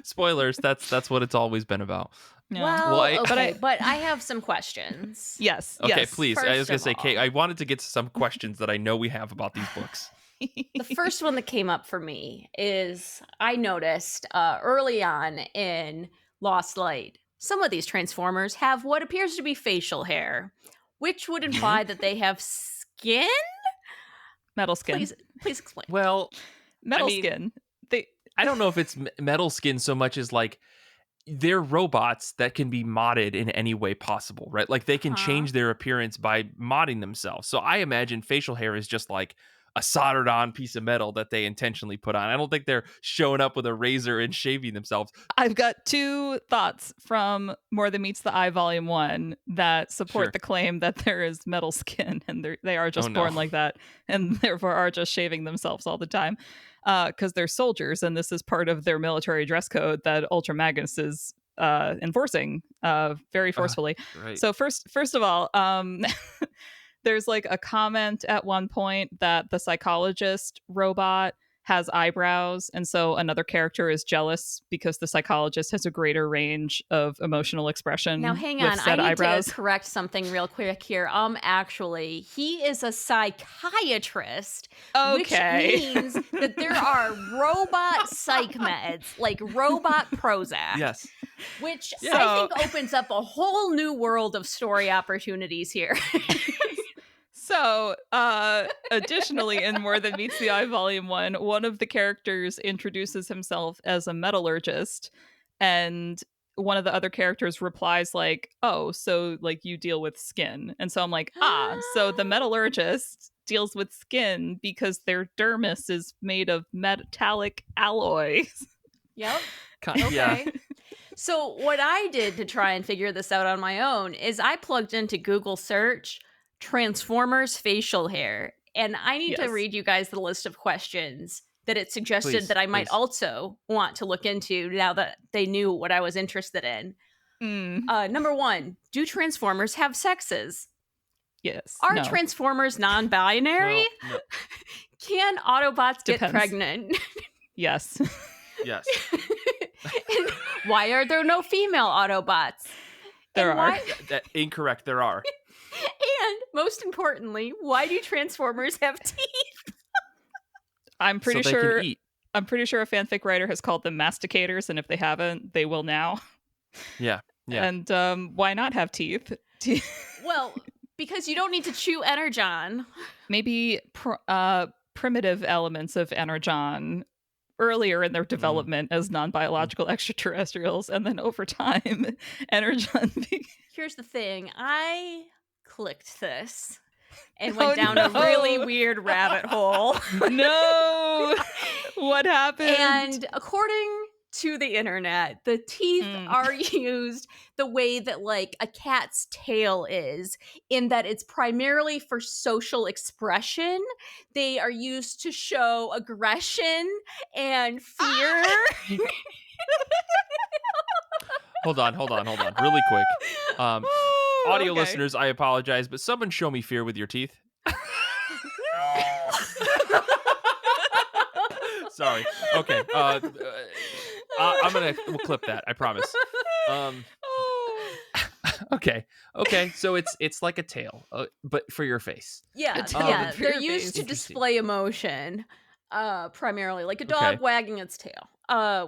Speaker 1: Spoilers, that's what it's always been about.
Speaker 2: Yeah.
Speaker 3: Well, but I have some questions.
Speaker 2: Yes.
Speaker 1: Okay,
Speaker 2: yes.
Speaker 1: please.
Speaker 3: First
Speaker 1: I was going to say,
Speaker 3: of all-
Speaker 1: Kate, I wanted to get to some questions that I know we have about these books.
Speaker 3: The first one that came up for me is I noticed early on in Lost Light, some of these Transformers have what appears to be facial hair, which would imply that they have skin?
Speaker 2: Metal skin.
Speaker 3: Please explain.
Speaker 1: Well,
Speaker 2: Metal
Speaker 1: I mean,
Speaker 2: skin.
Speaker 1: I don't know if it's metal skin so much as like they're robots that can be modded in any way possible, right? Like they can change their appearance by modding themselves. So I imagine facial hair is just like a soldered on piece of metal that they intentionally put on. I don't think they're showing up with a razor and shaving themselves.
Speaker 2: I've got two thoughts from More Than Meets the Eye Volume 1 that support the claim that there is metal skin and they are just born like that and therefore are just shaving themselves all the time because they're soldiers and this is part of their military dress code that Ultra Magnus is enforcing very forcefully.
Speaker 1: Right.
Speaker 2: So first of all, there's like a comment at one point that the psychologist robot has eyebrows, and so another character is jealous because the psychologist has a greater range of emotional expression.
Speaker 3: Now, hang on.
Speaker 2: Said
Speaker 3: I need
Speaker 2: eyebrows.
Speaker 3: to correct something real quick here. Actually, he is a psychiatrist, which means that there are robot psych meds, like robot Prozac.
Speaker 1: Yes.
Speaker 3: Which I think opens up a whole new world of story opportunities here.
Speaker 2: So, additionally, in More Than Meets the Eye Volume 1, one of the characters introduces himself as a metallurgist, and one of the other characters replies like, oh, so like you deal with skin. And so I'm like, so the metallurgist deals with skin because their dermis is made of metallic alloys.
Speaker 3: Yep.
Speaker 1: Okay. Yeah.
Speaker 3: So what I did to try and figure this out on my own is I plugged into Google search Transformers facial hair, and I need to read you guys the list of questions that it suggested that I might also want to look into now that they knew what I was interested in. Number 1, do Transformers have sexes?
Speaker 2: Yes.
Speaker 3: Are Transformers non-binary?
Speaker 1: No.
Speaker 3: Can Autobots get pregnant?
Speaker 2: Yes.
Speaker 1: Yes.
Speaker 3: And why are there no female Autobots?
Speaker 2: There are.
Speaker 1: Incorrect. There are.
Speaker 3: And most importantly, why do Transformers have teeth?
Speaker 2: I'm pretty
Speaker 1: so they
Speaker 2: sure.
Speaker 1: can eat.
Speaker 2: I'm pretty sure a fanfic writer has called them masticators, and if they haven't, they will now.
Speaker 1: Yeah.
Speaker 2: And why not have teeth?
Speaker 3: Well, because you don't need to chew energon.
Speaker 2: Maybe primitive elements of energon earlier in their development as non-biological extraterrestrials, and then over time, energon.
Speaker 3: Here's the thing. I clicked this and went down a really weird rabbit hole.
Speaker 2: No! What happened?
Speaker 3: And according to the internet, the teeth are used the way that like a cat's tail is, in that it's primarily for social expression. They are used to show aggression and fear.
Speaker 1: Hold on, really quick. Audio listeners, I apologize, but someone show me fear with your teeth. Sorry. Okay. We'll clip that. I promise. Okay. So it's like a tail, but for your face.
Speaker 3: Yeah. They're used to display emotion, primarily, like a dog wagging its tail.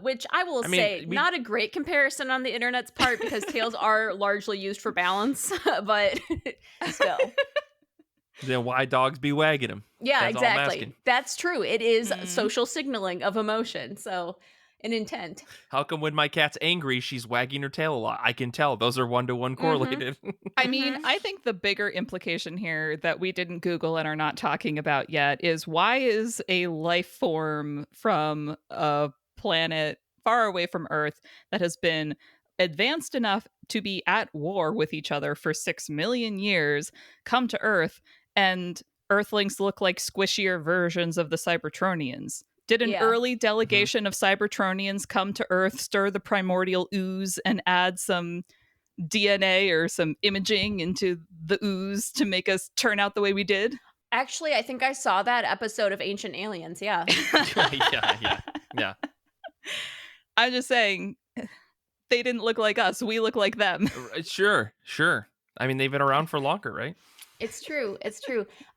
Speaker 3: Which I will say, not a great comparison on the internet's part, because tails are largely used for balance, but still.
Speaker 1: Then why dogs be wagging them?
Speaker 3: Yeah, exactly. That's true. It is social signaling of emotion, so an intent.
Speaker 1: How come when my cat's angry, she's wagging her tail a lot? I can tell. Those are 1-to-1 correlated.
Speaker 2: I mean, I think the bigger implication here that we didn't Google and are not talking about yet is, why is a life form from a planet far away from Earth that has been advanced enough to be at war with each other for 6 million years come to Earth, and Earthlings look like squishier versions of the Cybertronians? Did an early delegation of Cybertronians come to Earth, stir the primordial ooze, and add some DNA or some imaging into the ooze to make us turn out the way we did?
Speaker 3: Actually, I think I saw that episode of Ancient Aliens, yeah.
Speaker 1: Yeah.
Speaker 2: I'm just saying, they didn't look like us. We look like them.
Speaker 1: Sure. I mean, they've been around for longer, right?
Speaker 3: It's true.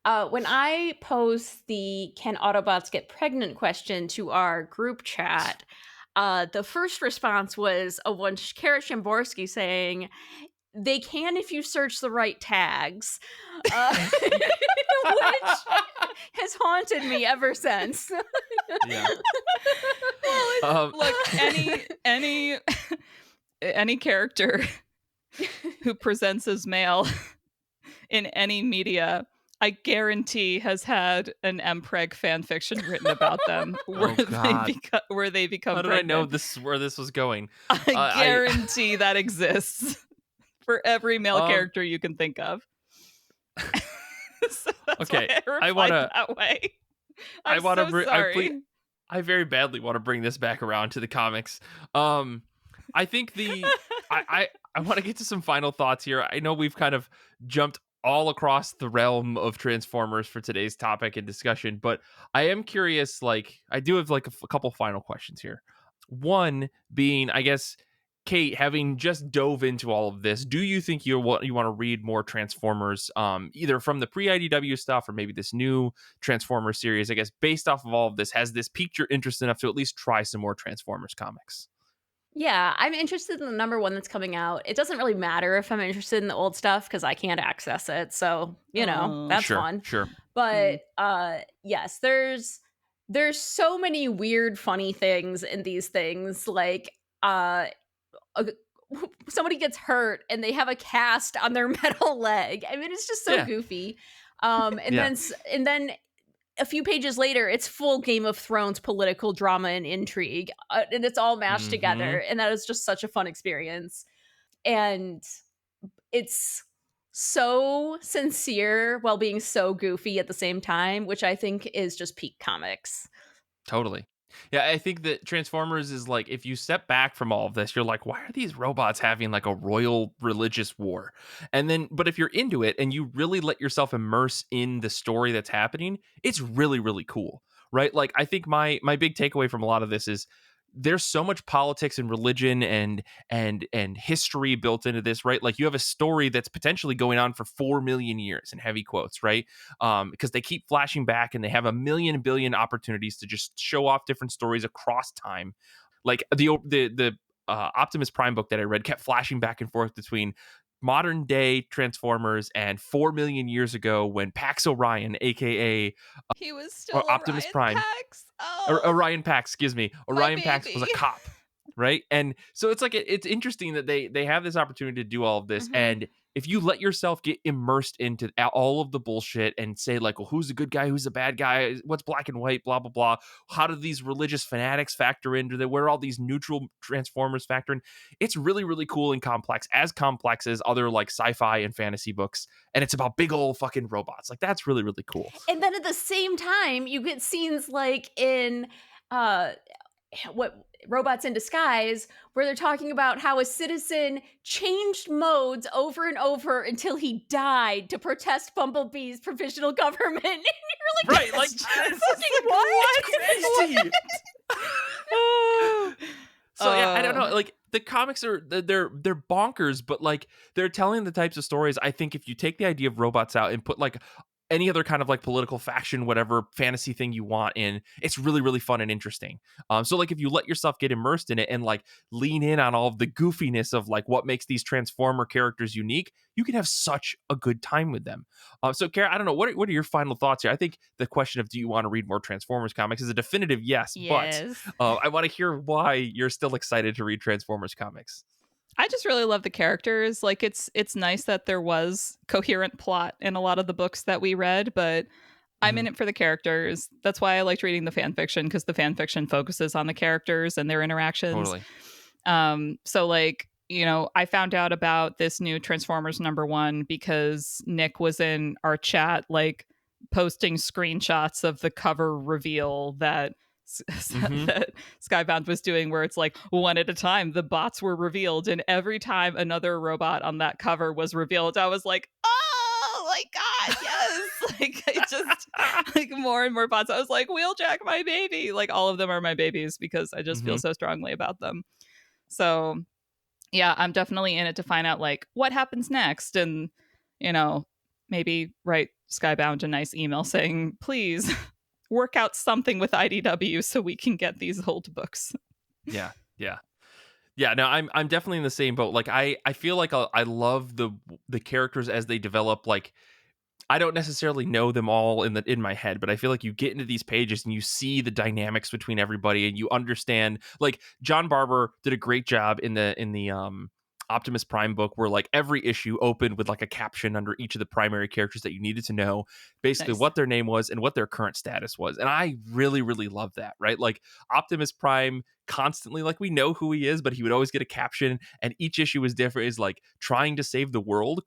Speaker 3: When I posed the "Can Autobots get pregnant?" question to our group chat, the first response was one Kara Shamborsky saying, "They can if you search the right tags," which has haunted me ever since.
Speaker 1: Yeah.
Speaker 2: Look, any character who presents as male in any media, I guarantee, has had an mpreg fan fiction written about them where they become
Speaker 1: How did
Speaker 2: pregnant.
Speaker 1: I know where this was going?
Speaker 2: I guarantee that exists for every male character you can think of. So that's why I replied that way. I'm so sorry.
Speaker 1: I very badly want to bring this back around to the comics. I think I want to get to some final thoughts here. I know we've kind of jumped all across the realm of Transformers for today's topic and discussion, but I am curious, like, I do have like a couple final questions here. One being, I guess, Kate, having just dove into all of this, do you think you want to read more Transformers, either from the pre-IDW stuff or maybe this new Transformers series? I guess based off of all of this, has this piqued your interest enough to at least try some more Transformers comics?
Speaker 3: Yeah, I'm interested in the number one that's coming out. It doesn't really matter if I'm interested in the old stuff because I can't access it. So, that's fun.
Speaker 1: Sure.
Speaker 3: But yes, there's so many weird, funny things in these things. Like somebody gets hurt and they have a cast on their metal leg. I mean, it's just so goofy. And then a few pages later, it's full Game of Thrones political drama and intrigue, and it's all mashed together, and that is just such a fun experience. And it's so sincere while being so goofy at the same time, which I think is just peak comics.
Speaker 1: Totally. Yeah, I think that Transformers is like, if you step back from all of this, you're like, why are these robots having like a royal religious war? And then, but if you're into it and you really let yourself immerse in the story that's happening, it's really, really cool, right? Like, I think my big takeaway from a lot of this is, there's so much politics and religion and history built into this, right? Like you have a story that's potentially going on for 4 million years in heavy quotes, right? Because they keep flashing back and they have a million billion opportunities to just show off different stories across time. Like the Optimus Prime book that I read kept flashing back and forth between modern day Transformers and 4 million years ago when Pax Orion, aka
Speaker 2: He was still
Speaker 1: Optimus
Speaker 2: Orion
Speaker 1: Prime,
Speaker 2: Pax.
Speaker 1: or
Speaker 2: Oh,
Speaker 1: Orion Pax, excuse me.
Speaker 2: my
Speaker 1: Orion Pax was a
Speaker 2: baby.
Speaker 1: cop, right? And so it's like it's interesting that they have this opportunity to do all of this, and if you let yourself get immersed into all of the bullshit and say like, well, who's a good guy, who's a bad guy, what's black and white, blah blah blah, how do these religious fanatics factor into that? Where all these neutral Transformers factor in? It's really really cool and complex as other like sci-fi and fantasy books, and it's about big old fucking robots. Like that's really really cool.
Speaker 3: And then at the same time, you get scenes like in what Robots in Disguise, where they're talking about how a citizen changed modes over and over until he died to protest Bumblebee's provisional government. And you're like,
Speaker 1: Right, like
Speaker 3: fucking what?
Speaker 1: Crazy. So yeah, I don't know. Like the comics are they're bonkers, but like they're telling the types of stories. I think if you take the idea of robots out and put like any other kind of like political faction, whatever fantasy thing you want in, it's really really fun and interesting. So like if you let yourself get immersed in it and like lean in on all of the goofiness of like what makes these Transformer characters unique, you can have such a good time with them. So Kara, I don't know, what are your final thoughts here? I think the question of do you want to read more Transformers comics is a definitive yes.
Speaker 2: Yes.
Speaker 1: But I want to hear why you're still excited to read Transformers comics.
Speaker 2: I just really love the characters. Like it's nice that there was coherent plot in a lot of the books that we read, but I'm in it for the characters. That's why I liked reading the fan fiction, because the fan fiction focuses on the characters and their interactions.
Speaker 1: Totally.
Speaker 2: So like, you know, I found out about this new Transformers #1 because Nick was in our chat, like posting screenshots of the cover reveal that that Skybound was doing, where it's like one at a time the bots were revealed, and every time another robot on that cover was revealed, I was like, oh my god, yes. Like I just like more and more bots. I was like, Wheeljack, my baby. Like all of them are my babies because I just feel so strongly about them. So yeah, I'm definitely in it to find out like what happens next, and you know, maybe write Skybound a nice email saying, please work out something with IDW so we can get these old books.
Speaker 1: Yeah. No, I'm definitely in the same boat. Like I feel like I love the characters as they develop. Like I don't necessarily know them all in my head, but I feel like you get into these pages and you see the dynamics between everybody, and you understand. Like John Barber did a great job in the Optimus Prime book, where like every issue opened with like a caption under each of the primary characters that you needed to know, basically what their name was and what their current status was. And I really really love that, right? Like Optimus Prime constantly, like we know who he is, but he would always get a caption, and each issue is different. Is like trying to save the world ?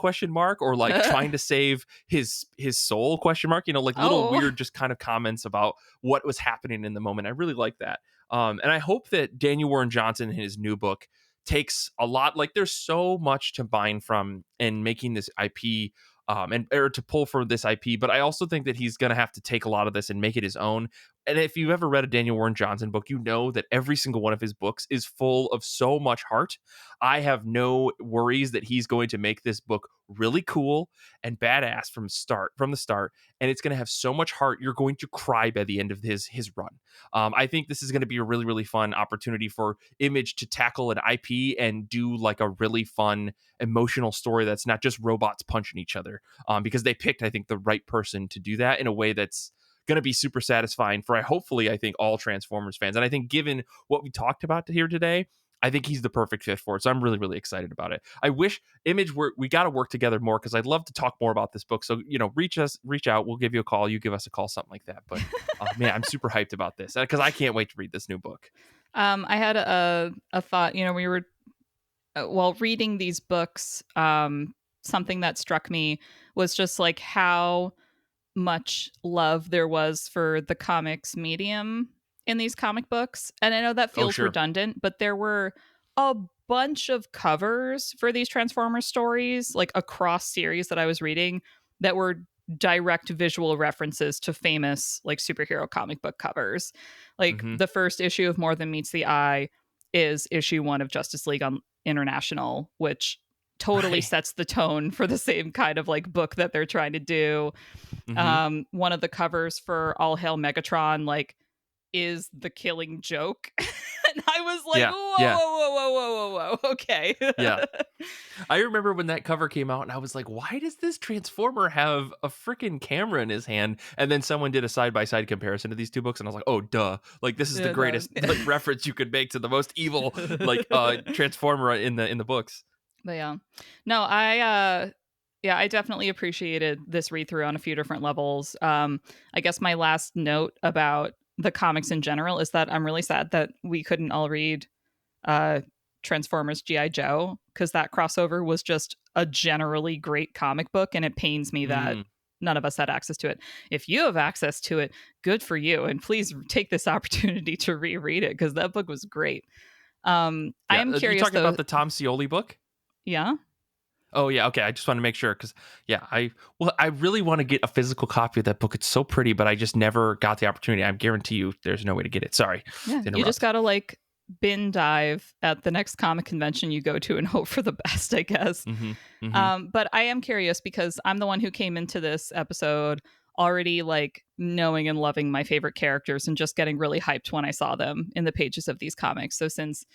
Speaker 1: Or like trying to save his soul ? You know, like little weird just kind of comments about what was happening in the moment. I really like that. And I hope that Daniel Warren Johnson in his new book takes a lot. Like there's so much to mine from in making this IP, or to pull for this IP, but I also think that he's going to have to take a lot of this and make it his own. And if you've ever read a Daniel Warren Johnson book, you know that every single one of his books is full of so much heart. I have no worries that he's going to make this book really cool and badass from the start, and it's going to have so much heart you're going to cry by the end of his run. I think this is going to be a really really fun opportunity for Image to tackle an IP and do like a really fun emotional story that's not just robots punching each other, because they picked, I think, the right person to do that in a way that's going to be super satisfying for hopefully I think all Transformers fans. And I think given what we talked about here today, I think he's the perfect fit for it. So I'm really, really excited about it. I wish Image we got to work together more, because I'd love to talk more about this book. So, you know, reach out. We'll give you a call. You give us a call, something like that. But man, I'm super hyped about this because I can't wait to read this new book.
Speaker 2: I had a thought, you know, we were, while reading these books, something that struck me was just like how much love there was for the comics medium in these comic books. And I know that feels redundant, but there were a bunch of covers for these Transformers stories, like across series that I was reading, that were direct visual references to famous like superhero comic book covers. Like the first issue of More Than Meets the Eye is issue 1 of Justice League on International, which totally sets the tone for the same kind of like book that they're trying to do. One of the covers for All Hail Megatron like is the Killing Joke. And I was like, whoa, okay.
Speaker 1: I remember when that cover came out and I was like, why does this Transformer have a freaking camera in his hand? And then someone did a side-by-side comparison to these two books and I was like, oh duh, like this is the greatest like reference you could make to the most evil like Transformer in the books.
Speaker 2: But yeah, no, I definitely appreciated this read through on a few different levels. I guess my last note about the comics in general is that I'm really sad that we couldn't all read Transformers G.I. Joe, because that crossover was just a generally great comic book, and it pains me that none of us had access to it. If you have access to it, good for you, and please take this opportunity to reread it, because that book was great. I am curious.
Speaker 1: You're talking about the Tom Scioli book?
Speaker 2: Yeah.
Speaker 1: Oh yeah, okay. I just want to make sure because I really want to get a physical copy of that book. It's so pretty, but I just never got the opportunity. I guarantee you, there's no way to get it. Sorry.
Speaker 2: Yeah, you just gotta like bin dive at the next comic convention you go to and hope for the best, I guess. But I am curious because I'm the one who came into this episode already like knowing and loving my favorite characters and just getting really hyped when I saw them in the pages of these comics. So since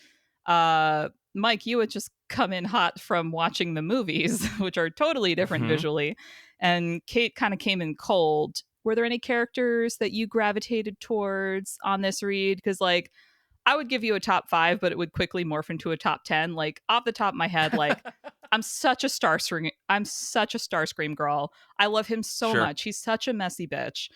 Speaker 2: Mike, you had just come in hot from watching the movies, which are totally different visually, and Kate kind of came in cold. Were there any characters that you gravitated towards on this read? Because like I would give you a top 5, but it would quickly morph into a top 10. Like off the top of my head, like I'm such a Starscream girl. I love him so much. He's such a messy bitch.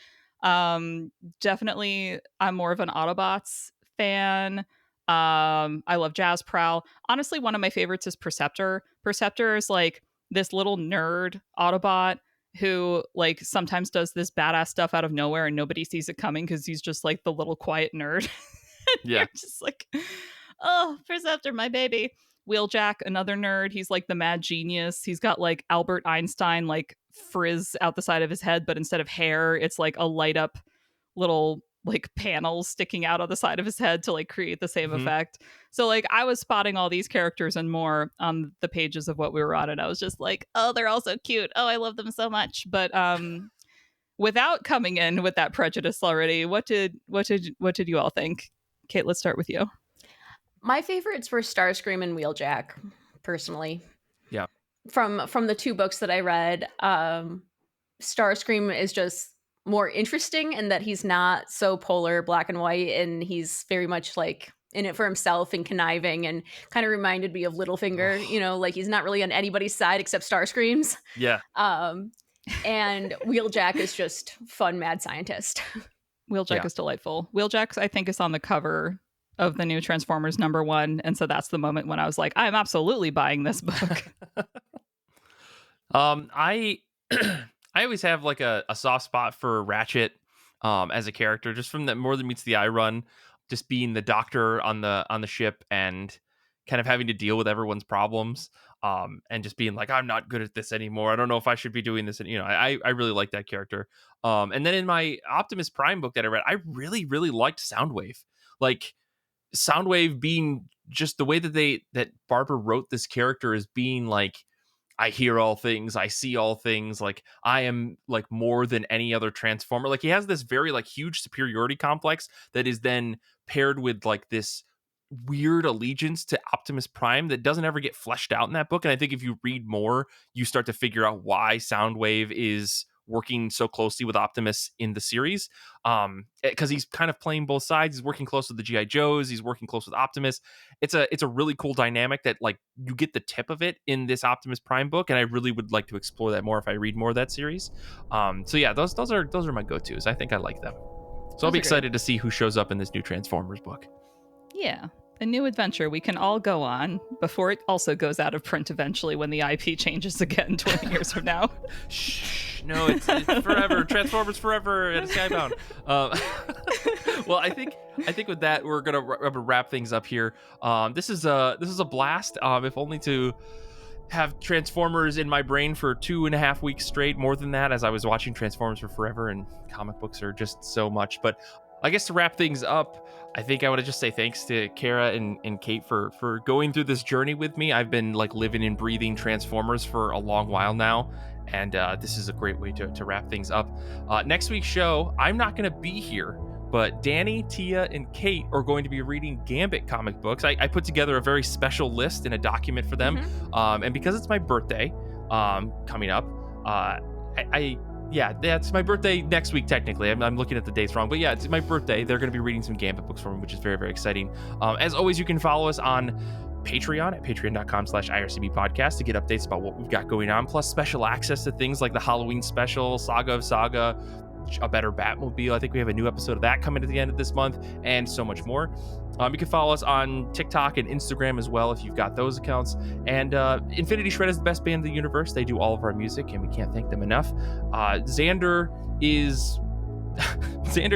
Speaker 2: Definitely I'm more of an Autobots fan. I love Jazz Prowl. Honestly, one of my favorites is Perceptor. Perceptor is like this little nerd Autobot who like sometimes does this badass stuff out of nowhere and nobody sees it coming because he's just like the little quiet nerd. You're just like, oh, Perceptor, my baby. Wheeljack, another nerd. He's like the mad genius. He's got like Albert Einstein like frizz out the side of his head, but instead of hair, it's like a light up little like panels sticking out on the side of his head to like create the same effect. So like I was spotting all these characters and more on the pages of what we were on, and I was just like, oh, they're all so cute. Oh, I love them so much. But without coming in with that prejudice already, what did you all think? Kate, let's start with you.
Speaker 3: My favorites were Starscream and Wheeljack, personally.
Speaker 1: Yeah.
Speaker 3: From the 2 books that I read, Starscream is just more interesting in that he's not so polar black and white, and he's very much like in it for himself and conniving, and kind of reminded me of Littlefinger, you know, like he's not really on anybody's side except Starscream's.
Speaker 1: Yeah.
Speaker 3: And Wheeljack is just fun mad scientist.
Speaker 2: Wheeljack is delightful. Wheeljack, I think, is on the cover of the new Transformers #1, and so that's the moment when I was like, I'm absolutely buying this book.
Speaker 1: I always have like a soft spot for Ratchet as a character, just from that More Than Meets the Eye run, just being the doctor on the ship and kind of having to deal with everyone's problems, and just being like, I'm not good at this anymore. I don't know if I should be doing this. And, you know, I really like that character. And then in my Optimus Prime book that I read, I really, really liked Soundwave. Like Soundwave being just the way that Barbara wrote this character as being like, I hear all things, I see all things, like I am like more than any other Transformer. Like he has this very like huge superiority complex that is then paired with like this weird allegiance to Optimus Prime that doesn't ever get fleshed out in that book. And I think if you read more, you start to figure out why Soundwave is working so closely with Optimus in the series, because he's kind of playing both sides. He's working close with the G.I. Joes, he's working close with Optimus. It's a really cool dynamic that like you get the tip of it in this Optimus Prime book, and I really would like to explore that more if I read more of that series. So yeah, those are my go-tos. I think I like them, so I'll be excited to see who shows up in this new Transformers book.
Speaker 2: Yeah, a new adventure we can all go on before it also goes out of print eventually when the IP changes again 20 years from now.
Speaker 1: Shh, no, it's forever. Transformers forever and Skybound. Well, I think with that we're gonna wrap things up here. This is a blast. If only to have Transformers in my brain for 2.5 weeks straight, more than that, as I was watching Transformers for forever, and comic books are just so much. But I guess to wrap things up, I think I want to just say thanks to Kara and Kate for going through this journey with me. I've been like living and breathing Transformers for a long while now, and this is a great way to wrap things up. Next week's show, I'm not going to be here, but Danny, Tia, and Kate are going to be reading Gambit comic books. I put together a very special list in a document for them. And because it's my birthday coming up, that's my birthday next week, technically. I'm looking at the dates wrong, but yeah, it's my birthday. They're going to be reading some Gambit books for me, which is very, very exciting. As always, you can follow us on Patreon at patreon.com/IRCB podcast to get updates about what we've got going on, plus special access to things like the Halloween special, Saga of Saga, A Better Batmobile. I think we have a new episode of that coming at the end of this month, and so much more. You can follow us on TikTok and Instagram as well if you've got those accounts. And Infinity Shred is the best band in the universe. They do all of our music, and we can't thank them enough. Xander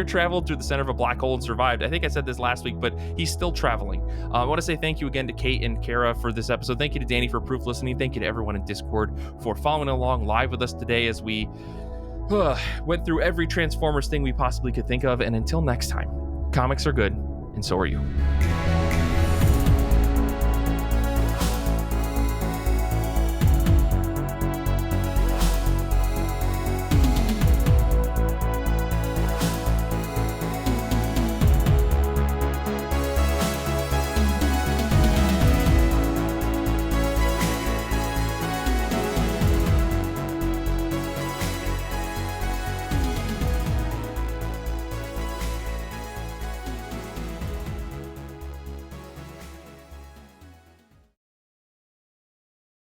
Speaker 1: traveled through the center of a black hole and survived. I think I said this last week, but he's still traveling. I want to say thank you again to Kate and Kara for this episode. Thank you to Danny for proof listening. Thank you to everyone in Discord for following along live with us today as we went through every Transformers thing we possibly could think of. And until next time, comics are good, and so are you.